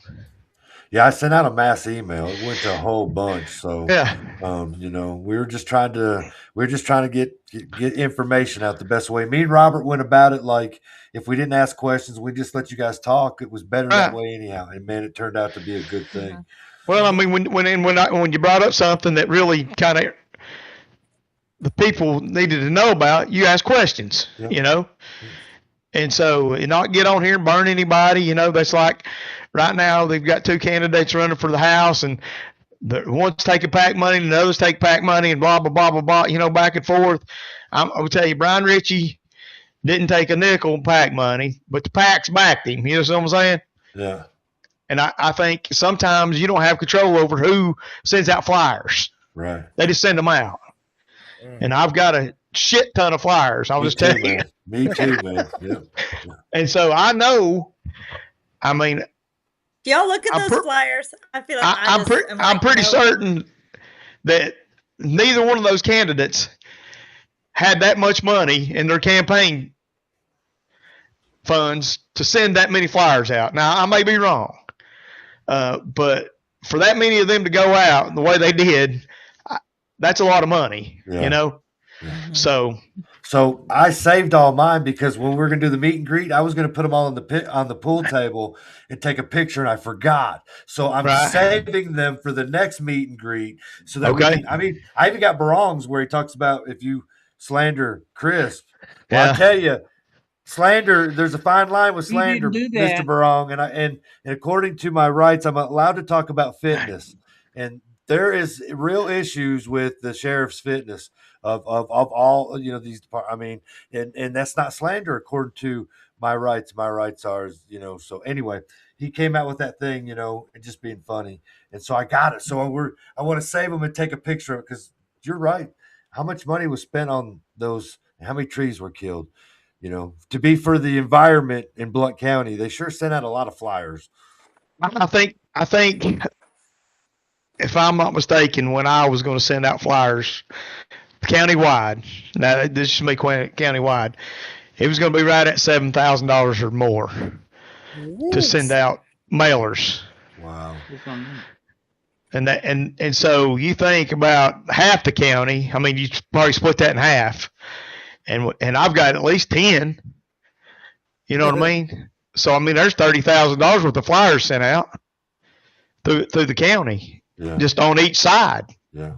Yeah, I sent out a mass email. It went to a whole bunch. So yeah, you know, we were just trying to get information out the best way. Me and Robert went about it like if we didn't ask questions, we just let you guys talk. It was better that way anyhow. And man, it turned out to be a good thing. Well, I mean, when you brought up something that really kind of the people needed to know about, you ask questions, you know, and so and not get on here and burn anybody. You know, that's like right now they've got 2 candidates running for the House, and the one's taking PAC money and the other's take PAC money and blah blah blah blah blah. You know, back and forth. I will tell you, Brian Ritchie didn't take a nickel in PAC money, but the PACs backed him. You know what I'm saying? Yeah. And I think sometimes you don't have control over who sends out flyers. Right. They just send them out. And I've got a shit ton of flyers. I'll just tell you. Me too, man. Yeah. And so I know, I mean. Do y'all look at those flyers? I feel like I'm pretty certain that neither one of those candidates had that much money in their campaign funds to send that many flyers out. Now, I may be wrong. But for that many of them to go out the way they did, that's a lot of money, you know? So I saved all mine because when we were going to do the meet and greet, I was going to put them all on the pool table and take a picture, and I forgot. So I'm saving them for the next meet and greet so that I even got Barongs where he talks about if you slander Crisp. Well, I tell you, slander, there's a fine line with slander, Mr. Barong, and according to my rights, I'm allowed to talk about fitness, and there is real issues with the sheriff's fitness of all, you know, these departments. I mean, and that's not slander according to my rights. My rights are, you know. So anyway, he came out with that thing, you know, and just being funny, and so I got it. So I want to save them and take a picture of it because you're right. How much money was spent on those? How many trees were killed? You know, to be for the environment in Blount County, they sure sent out a lot of flyers. I think if I'm not mistaken, when I was going to send out flyers countywide, now this is me countywide, it was going to be right at $7,000 or more to send out mailers. Wow. And so you think about half the county. I mean, you probably split that in half. And I've got at least 10. You know what I mean? So I mean, there's $30,000 worth of flyers sent out through the county, just on each side. Yeah.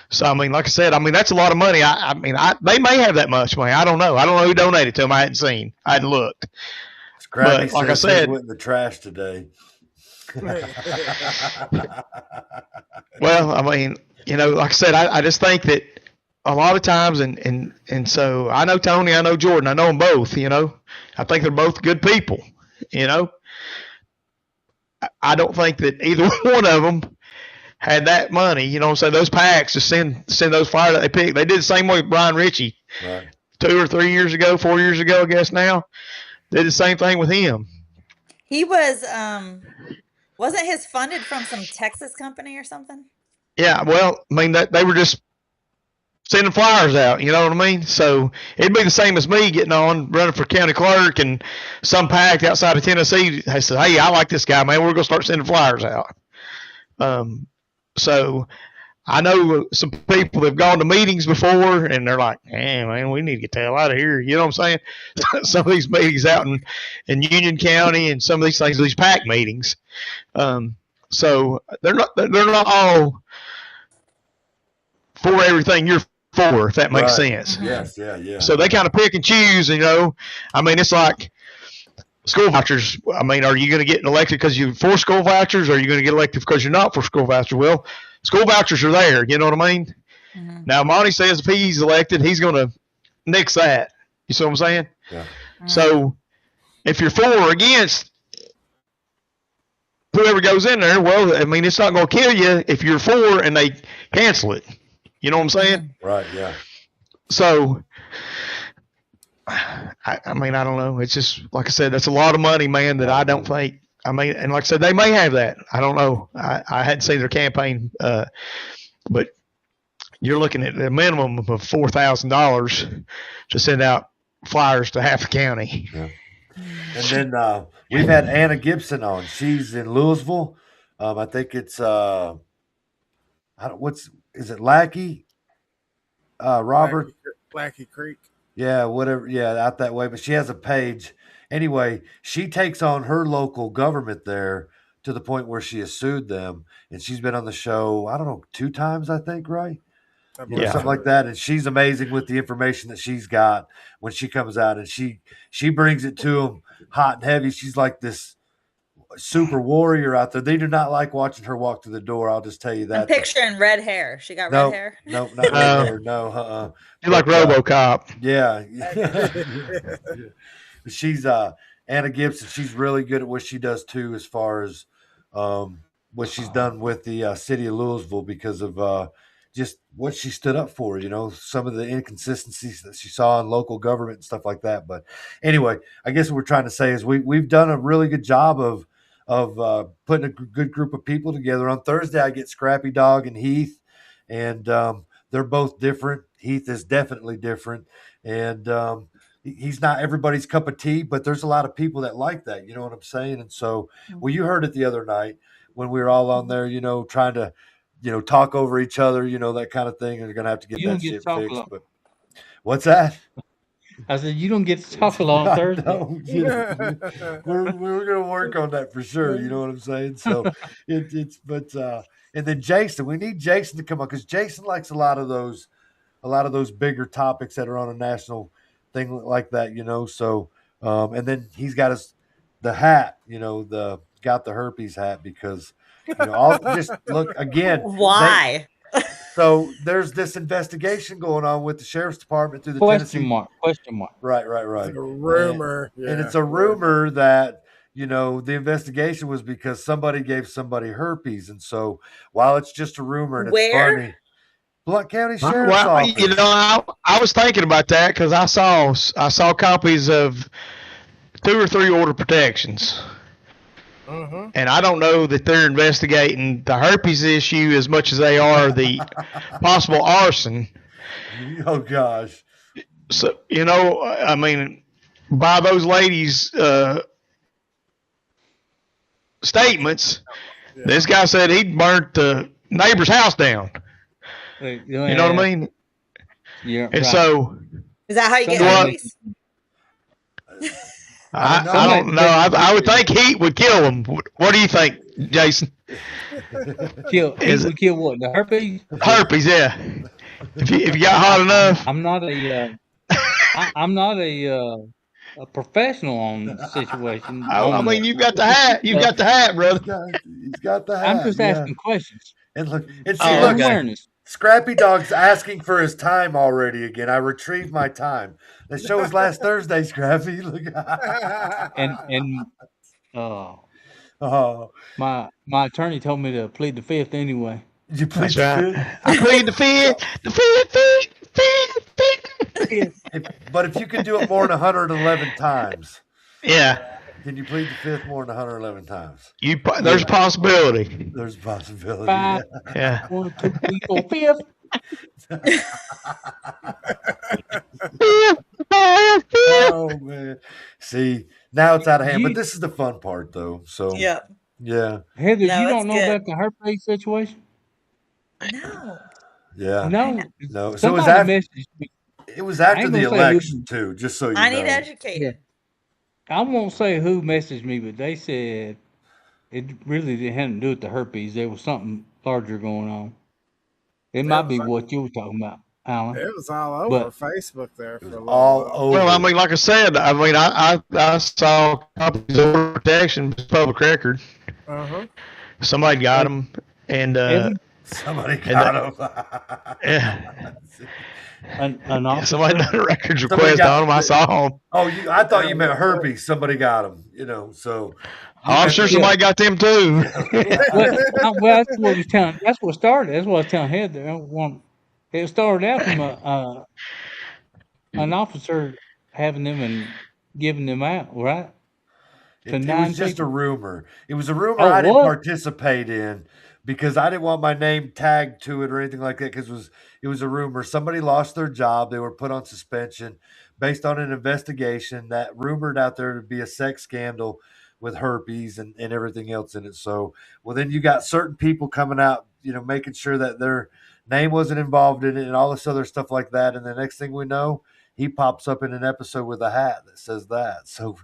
So I mean, like I said, I mean that's a lot of money. I mean, they may have that much money. I don't know. I don't know who donated to them. I hadn't seen. I hadn't looked. But like I said, went in the trash today. Well, I mean, you know, like I said, I just think that a lot of times, and so I know Tony, I know Jordan, I know them both, you know. I think they're both good people, you know. I don't think that either one of them had that money, you know, so those PACs to send those flyers that they picked. They did the same way with Brian Ritchie 2 or 3 years ago, 4 years ago, I guess now. Did the same thing with him. He was, wasn't his funded from some Texas company or something? Yeah, well, I mean, they were just sending flyers out, you know what I mean? So it'd be the same as me getting on, running for county clerk, and some PAC outside of Tennessee has said, hey, I like this guy, man. We're going to start sending flyers out. So I know some people that have gone to meetings before, and they're like, hey, man, we need to get the hell out of here. You know what I'm saying? Some of these meetings out in Union County and some of these things, these PAC meetings. So they're not all for everything you're for, if that makes sense. Yes, yeah. So they kind of pick and choose, you know. I mean, it's like school vouchers. I mean, are you going to get elected because you're for school vouchers, or are you going to get elected because you're not for school vouchers? Well, school vouchers are there, you know what I mean? Mm-hmm. Now, Monty says if he's elected, he's going to nix that. You see what I'm saying? Yeah. Mm-hmm. So if you're for or against whoever goes in there, well, I mean, it's not going to kill you if you're for and they cancel it. You know what I'm saying? Right, yeah. So, I mean, I don't know. It's just, like I said, that's a lot of money, man, that I don't think, I mean, and like I said, they may have that. I don't know. I hadn't seen their campaign, but you're looking at a minimum of $4,000 to send out flyers to half the county. Yeah. And then we've had Anna Gibson on. She's in Louisville. I think it's is it Lackey? Robert Lackey Creek. Yeah, whatever. Yeah, out that way. But she has a page. Anyway, she takes on her local government there to the point where she has sued them, and she's been on the show, I don't know, 2 times, I think, right? Something like that. And she's amazing with the information that she's got when she comes out, and she brings it to them hot and heavy. She's like this super warrior out there. They do not like watching her walk through the door. I'll just tell you that. I'm picturing red hair. She got red hair. No, not red hair. No, You're like RoboCop. Yeah. She's Anna Gibson. She's really good at what she does too, as far as what she's done with the city of Louisville, because of just what she stood up for, some of the inconsistencies that she saw in local government and stuff like that. But anyway, I guess what we're trying to say is we've done a really good job of putting a good group of people together. On Thursday, I get Scrappy Dog and Heath, and they're both different. Heath is definitely different, and he's not everybody's cup of tea, but there's a lot of people that like that. You know what I'm saying? And so, well, you heard it the other night when we were all on there, trying to, talk over each other, that kind of thing. And you're going to have to get that shit fixed. But what's that? I said, you don't get to talk a lot on Thursday. No, we're going to work on that for sure. You know what I'm saying? So and then Jason, we need Jason to come on, because Jason likes a lot of those bigger topics that are on a national thing like that, so and then he's got the hat, got the herpes hat, because I'll just look again. Why? So there's this investigation going on with the sheriff's department through the question mark. Right. It's a rumor. And it's a rumor that the investigation was because somebody gave somebody herpes, and so while it's just a rumor and it's funny, Blount County Sheriff's Office. I was thinking about that, because I saw copies of 2 or 3 order protections, and I don't know that they're investigating the herpes issue as much as they are the possible arson. Oh gosh! So I mean, by those ladies' statements, this guy said he burnt the neighbor's house down. You know what I mean? Yeah. And so, is that how you get herpes? I don't know. I would think heat would kill him. What do you think, Jason? Kill what? The herpes? Herpes, yeah. If you got hot enough. I'm not a professional on the situation. I mean, you got the hat. You got the hat, brother. He's got the hat. I'm just asking questions. And look, Scrappy Dog's asking for his time already again. I retrieved my time. The show was last Thursday, Scrappy. Look. My attorney told me to plead the fifth anyway. Did you plead the fifth? I plead the fifth. But if you can do it more than 111 times. Yeah. Can you plead the fifth more than 111 times? There's a possibility. There's a possibility. 5, yeah. 1, 2, 3, 4, 5. Oh man! See, now it's out of hand. But this is the fun part, though. So yeah. Heather, you don't know about the herpes situation? No. Yeah. No. So it was after the election too. Just so you know. I need educated. I won't say who messaged me, but they said it really didn't have to do with the herpes. There was something larger going on. It might be what you were talking about, Alan. It was all over Facebook there for a long all while. over. Well, I mean, like I said, I saw copies of protection, public record. Somebody got them, and somebody got them. Yeah. Somebody done a records request on them. I saw them. Oh, I thought you meant herpes. Somebody got them. So I'm sure somebody got them too. well, that's what he's telling. That's what started. That's what I was telling Heather. It started out from an officer having them and giving them out, right? It was just a rumor. It was a rumor I didn't participate in, because I didn't want my name tagged to it or anything like that, because it was a rumor. Somebody lost their job. They were put on suspension based on an investigation that rumored out there to be a sex scandal with herpes and everything else in it. So, well, then you got certain people coming out, making sure that their name wasn't involved in it and all this other stuff like that. And the next thing we know, he pops up in an episode with a hat that says that. So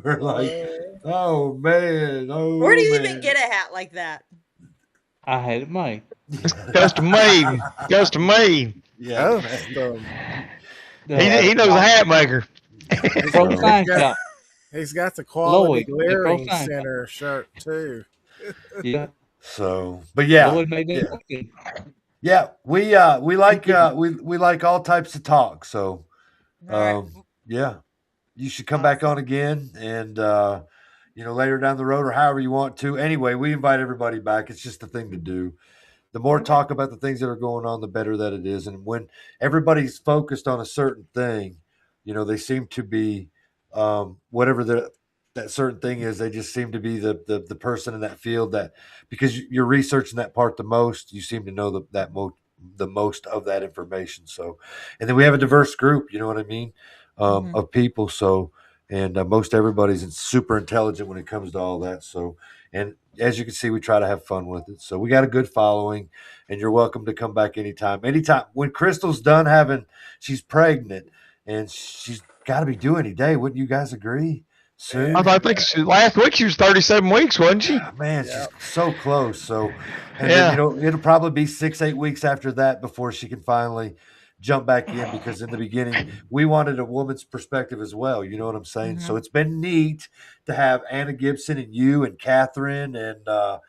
we're like, oh man, Where do you even get a hat like that? I had it made. Custom made. Custom made. Yeah. He knows a hat maker. He's got the Quality Lloyd, Clearing Center shirt too. Yeah. So, but yeah, Lloyd made that yeah, we like we like all types of talk. So, yeah, you should come back on again, and later down the road or however you want to. Anyway, we invite everybody back. It's just the thing to do. The more talk about the things that are going on, the better that it is. And when everybody's focused on a certain thing, they seem to be whatever that certain thing is. They just seem to be the person in that field, that because you're researching that part the most, you seem to know the most of that information. So, and then we have a diverse group, you know what I mean, of people. So, and most everybody's super intelligent when it comes to all that. So, and as you can see, we try to have fun with it. So we got a good following, and you're welcome to come back anytime. When Crystal's done she's pregnant, and she's got to be due any day. Wouldn't you guys agree? Soon? I think last week she was 37 weeks, wasn't she? Yeah, man, she's so close. So, and then, it'll probably be 6-8 weeks after that before she can finally jump back in, because in the beginning we wanted a woman's perspective as well. You know what I'm saying? So it's been neat to have Anna Gibson and you and Catherine and I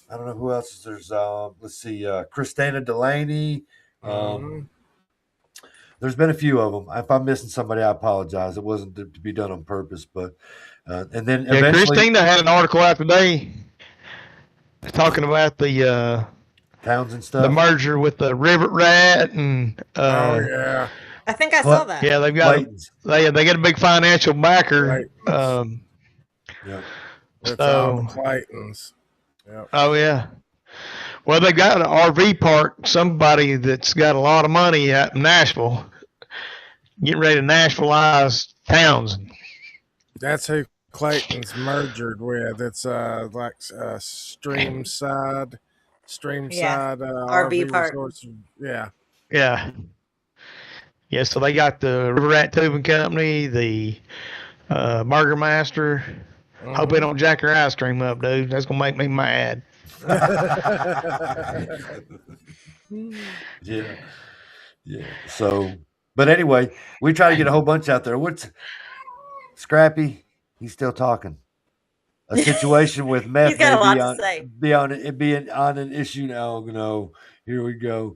don't know who else. There's let's see, Christina Delaney. There's been a few of them. If I'm missing somebody, I apologize. It wasn't to be done on purpose, but and then eventually, Christina had an article out today talking about the towns and stuff, the merger with the Rivet Rat, and I think I saw that. Yeah, they've got they got a big financial backer. It's all the Claytons. Yep. Oh yeah. Well, they got an RV park. Somebody that's got a lot of money out in Nashville, getting ready to Nashvilleize Townsend. That's who Clayton's merged with. It's like Streamside RV park. Resorts. Yeah. So they got the River Rat Tubing Company, the Burger Master. Hope they don't jack your ice cream up, dude. That's gonna make me mad. Yeah. So, but anyway, we try to get a whole bunch out there. What's Scrappy? He's still talking. A situation with meth. He's got a lot to say. Being on an issue now. No, here we go.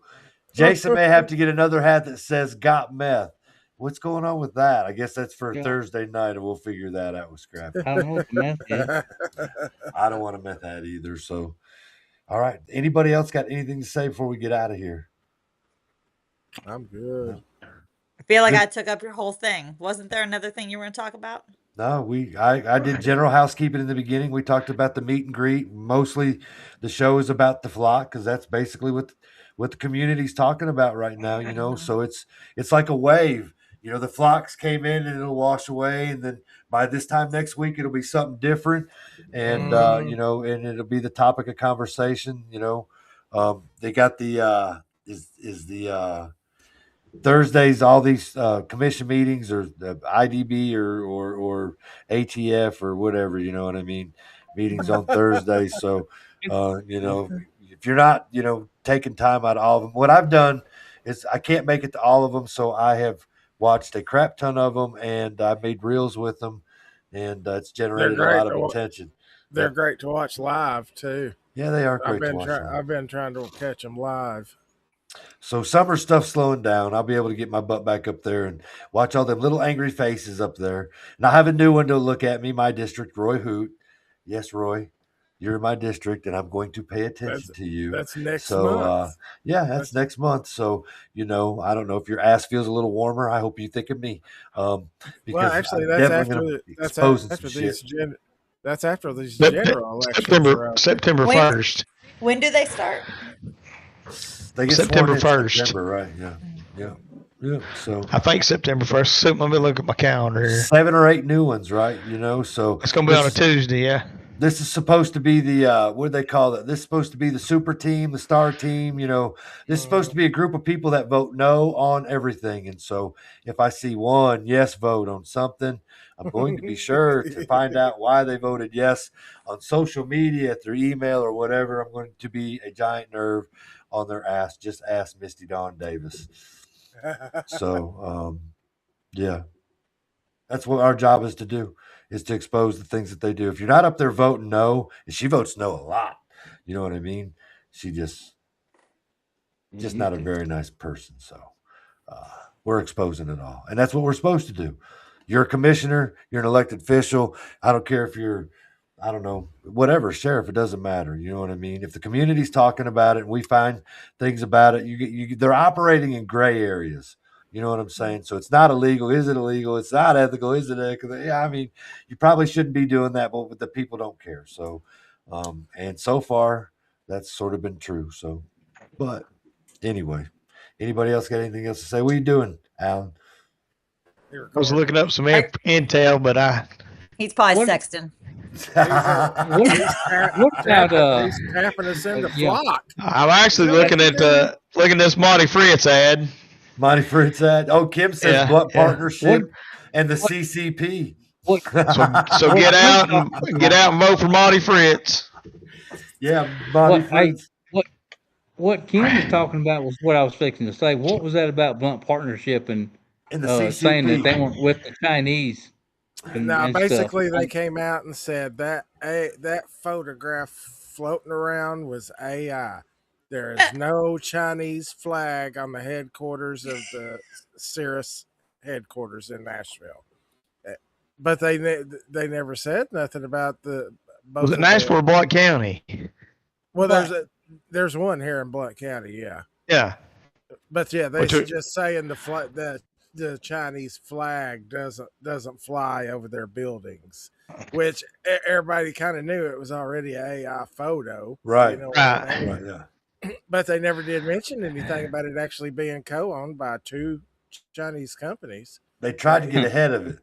Jason may have to get another hat that says "Got Meth." What's going on with that? I guess that's for Thursday night, and we'll figure that out with Scrappy. I don't know what meth is. I don't want a meth hat either. So, all right. Anybody else got anything to say before we get out of here? I'm good. I feel like I took up your whole thing. Wasn't there another thing you were going to talk about? No, I did general housekeeping in the beginning. We talked about the meet and greet. Mostly the show is about the flock, because that's basically what the community's talking about right now, So it's like a wave. The flocks came in and it'll wash away, and then by this time next week it'll be something different, and and it'll be the topic of conversation. They got the Thursdays, all these commission meetings, or IDB or ATF or whatever, you know what I mean, meetings on Thursdays. So if you're not taking time out of all of them, what I've done is I can't make it to all of them, so I have watched a crap ton of them, and I made reels with them, and it's generated a lot of attention. They're great to watch live too. Yeah, they are great to watch live. I've been trying to catch them live. So summer stuff slowing down. I'll be able to get my butt back up there and watch all them little angry faces up there. And I have a new one to look at me, my district, Roy Hoot. Yes, Roy, you're in my district, and I'm going to pay attention to you. That's next month. That's next month. So, I don't know if your ass feels a little warmer. I hope you think of me. Because well, actually, that's after these That's after these general elections. September When- 1st. When do they start? They get September sworn in 1st. September, right? Yeah. So I think September 1st. So let me look at my calendar here. 7 or 8 new ones, right? So It's going to be on a Tuesday, yeah. This is supposed to be the what do they call it? This is supposed to be the super team, the star team. This is supposed to be a group of people that vote no on everything. And so, if I see one yes vote on something, I'm going to be sure to find out why they voted yes on social media, through email or whatever. I'm going to be a giant nerve on their ass. Just ask Misty Dawn Davis. So, yeah, that's what our job is to do. Is to expose the things that they do. If you're not up there voting no, and she votes no a lot, you know what I mean? She just not a very nice person. So we're exposing it all. And that's what we're supposed to do. You're a commissioner, you're an elected official. I don't care if you're, I don't know, whatever, sheriff, it doesn't matter. You know what I mean? If the community's talking about it and we find things about it, they're operating in gray areas. You know what I'm saying? So it's not illegal. Is it illegal? It's not ethical. Is it ethical? Yeah, I mean, you probably shouldn't be doing that, but the people don't care. So, and so far, that's sort of been true. So, but anyway, anybody else got anything else to say? What are you doing, Alan? I was looking up some intel, but He's probably sexting. He's tapping us into flock. I'm actually looking at this Monty Fritz ad. Monty Fritz ad. Oh, Kim says Blunt Partnership and the CCP. So get out and vote for Monty Fritz. Yeah, Monty Fritz. What Kim was talking about was what I was fixing to say. What was that about Blunt Partnership and the saying that they weren't with the Chinese? Now, basically, they came out and said that photograph floating around was AI. There is no Chinese flag on the headquarters of the Cirrus headquarters in Nashville. But they never said nothing about the. Was it Nashville or Blount County? Well, there's one here in Blount County, yeah. Yeah. But yeah, they should just saying the Chinese flag doesn't fly over their buildings, which everybody kind of knew it was already an AI photo. Right. You know what I mean? Right. Yeah. But they never did mention anything about it actually being co-owned by 2 Chinese companies. They tried to get ahead of it.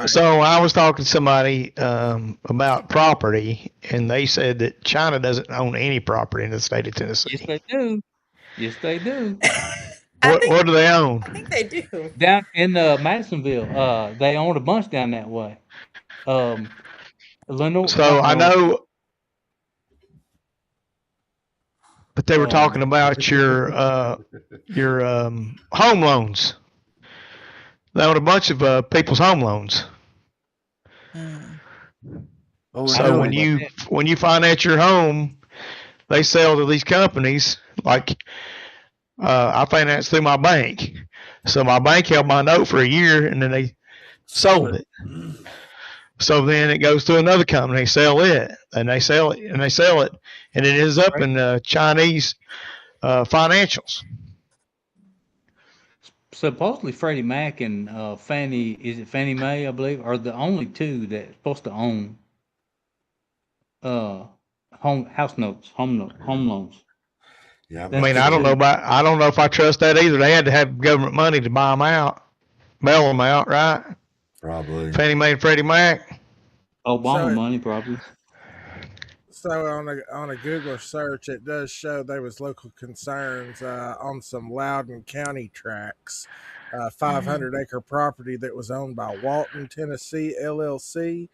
So I was talking to somebody about property, and they said that China doesn't own any property in the state of Tennessee. Yes, they do. Yes, they do. What do they own? I think they do. Down in Madisonville, they own a bunch down that way. Lenore, so I know, but they were talking about your home loans. They own a bunch of people's home loans. So when you finance your home, they sell to these companies. Like I financed through my bank, so my bank held my note for a year, and then they sold it. So then it goes to another company, they sell it, and they sell it, and they sell it, and it ends up in Chinese financials. Supposedly Freddie Mac and Fannie Mae, I believe, are the only 2 that's supposed to own home loans. Yeah, I mean, I don't know if I trust that either. They had to have government money to buy them out, bail them out, right? Probably. Fannie Mae and Freddie Mac. Obama money, probably. So on a Google search, it does show there was local concerns on some Loudoun County tracts, 500-acre property that was owned by Walton, Tennessee LLC,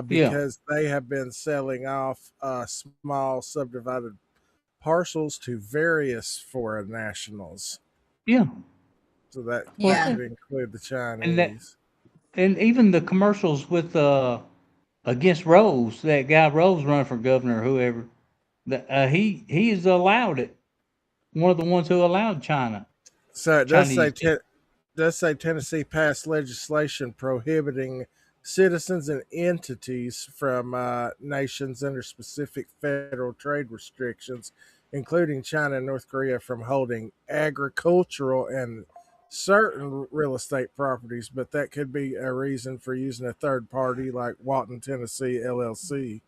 because they have been selling off small subdivided parcels to various foreign nationals. Yeah. So that could include the Chinese. And even the commercials with against Rose, that guy Rose running for governor or whoever, he has allowed it. One of the ones who allowed China. So it does say Tennessee passed legislation prohibiting citizens and entities from nations under specific federal trade restrictions, including China and North Korea, from holding agricultural and certain real estate properties, but that could be a reason for using a third party like Walton, Tennessee LLC.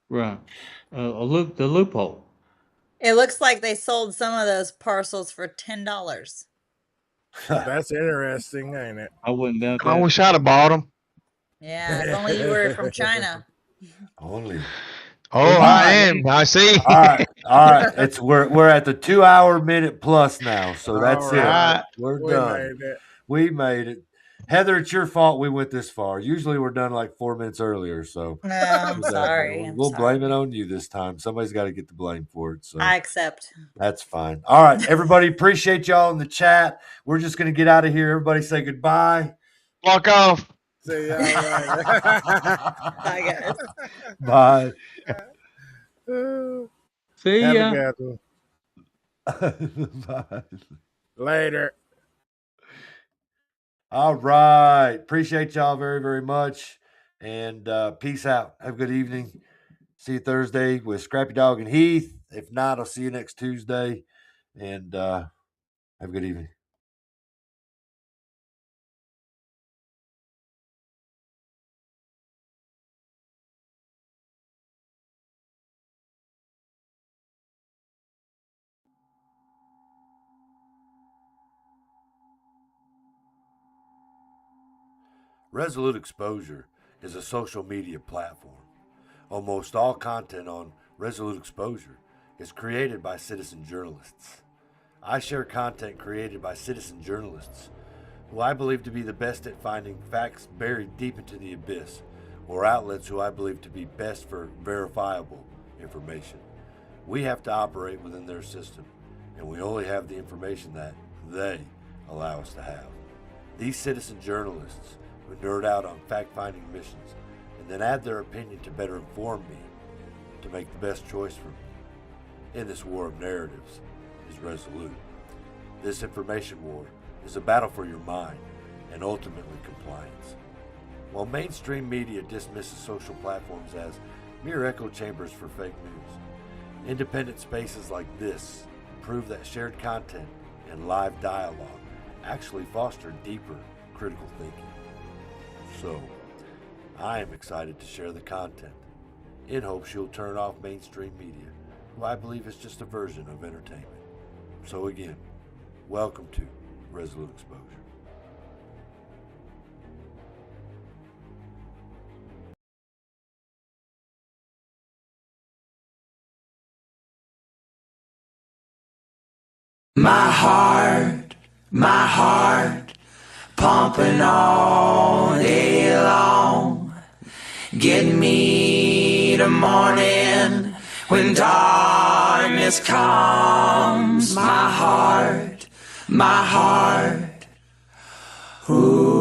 Right. The loophole. It looks like they sold some of those parcels for $10. That's interesting, ain't it? I wouldn't doubt that. I wish I'd have bought them. Yeah, if only you were from China. Only. Oh, I am. I see. All right. We're at the 2-hour minute plus now, so that's right. it. We're done. We made it. Heather, it's your fault we went this far. Usually we're done like 4 minutes earlier, so No, I'm sorry. We'll blame it on you this time. Somebody's got to get the blame for it. So I accept. that's fine. All right, everybody, appreciate y'all in the chat. We're just gonna get out of here. Everybody say goodbye. Walk off. See y'all Bye, guys. Bye. See ya. Bye. Later. All right. Appreciate y'all very, very much. And peace out. Have a good evening. See you Thursday with Scrappy Dog and Heath. If not, I'll see you next Tuesday. And have a good evening. Resolute Exposure is a social media platform. Almost all content on Resolute Exposure is created by citizen journalists. I share content created by citizen journalists who I believe to be the best at finding facts buried deep into the abyss, or outlets who I believe to be best for verifiable information. We have to operate within their system, and we only have the information that they allow us to have. These citizen journalists who nerd out on fact-finding missions and then add their opinion to better inform me to make the best choice for me in this war of narratives is Resolute. This information war is a battle for your mind and ultimately compliance. While mainstream media dismisses social platforms as mere echo chambers for fake news, independent spaces like this prove that shared content and live dialogue actually foster deeper critical thinking. So, I am excited to share the content in hopes you'll turn off mainstream media, who I believe is just a version of entertainment. So again, welcome to Resolute Exposure. My heart, pumping all day long. Get me the morning when darkness comes. My heart, ooh.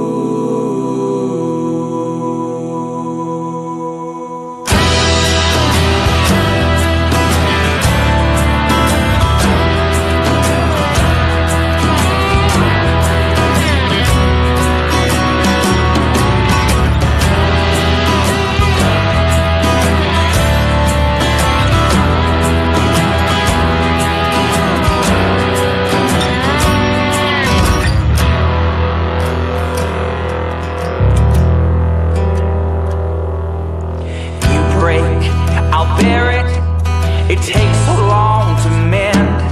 It takes so long to mend.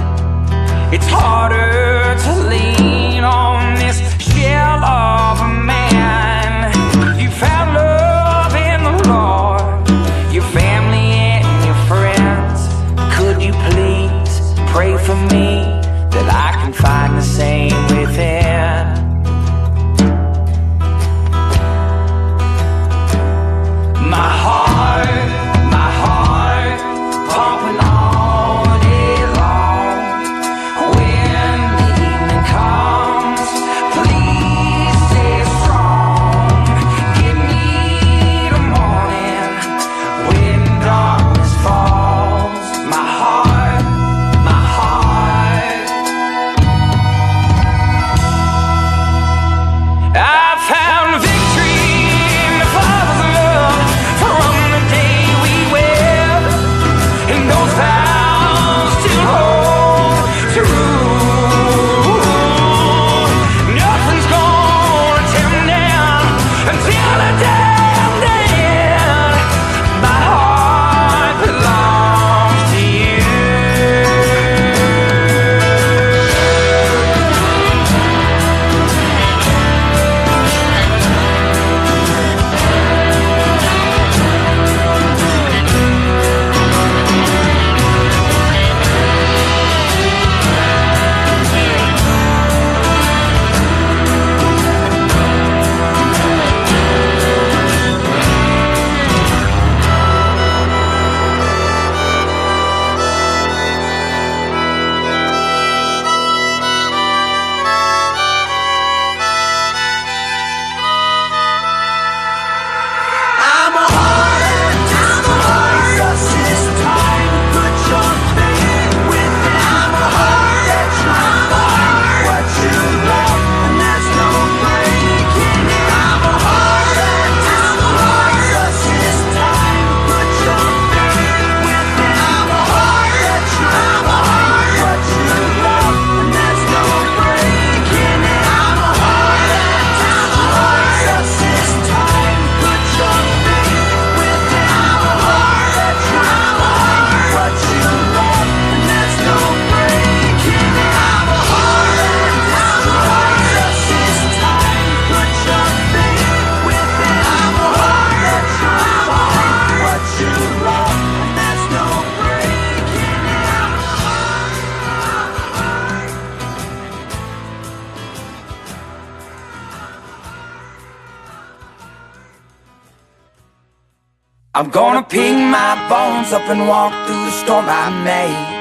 It's harder to lean on this shell of a man. You found love in the Lord, your family and your friends. Could you please pray for me that I can find the same within? My heart pumping on I'm gonna pick my bones up and walk through the storm I made.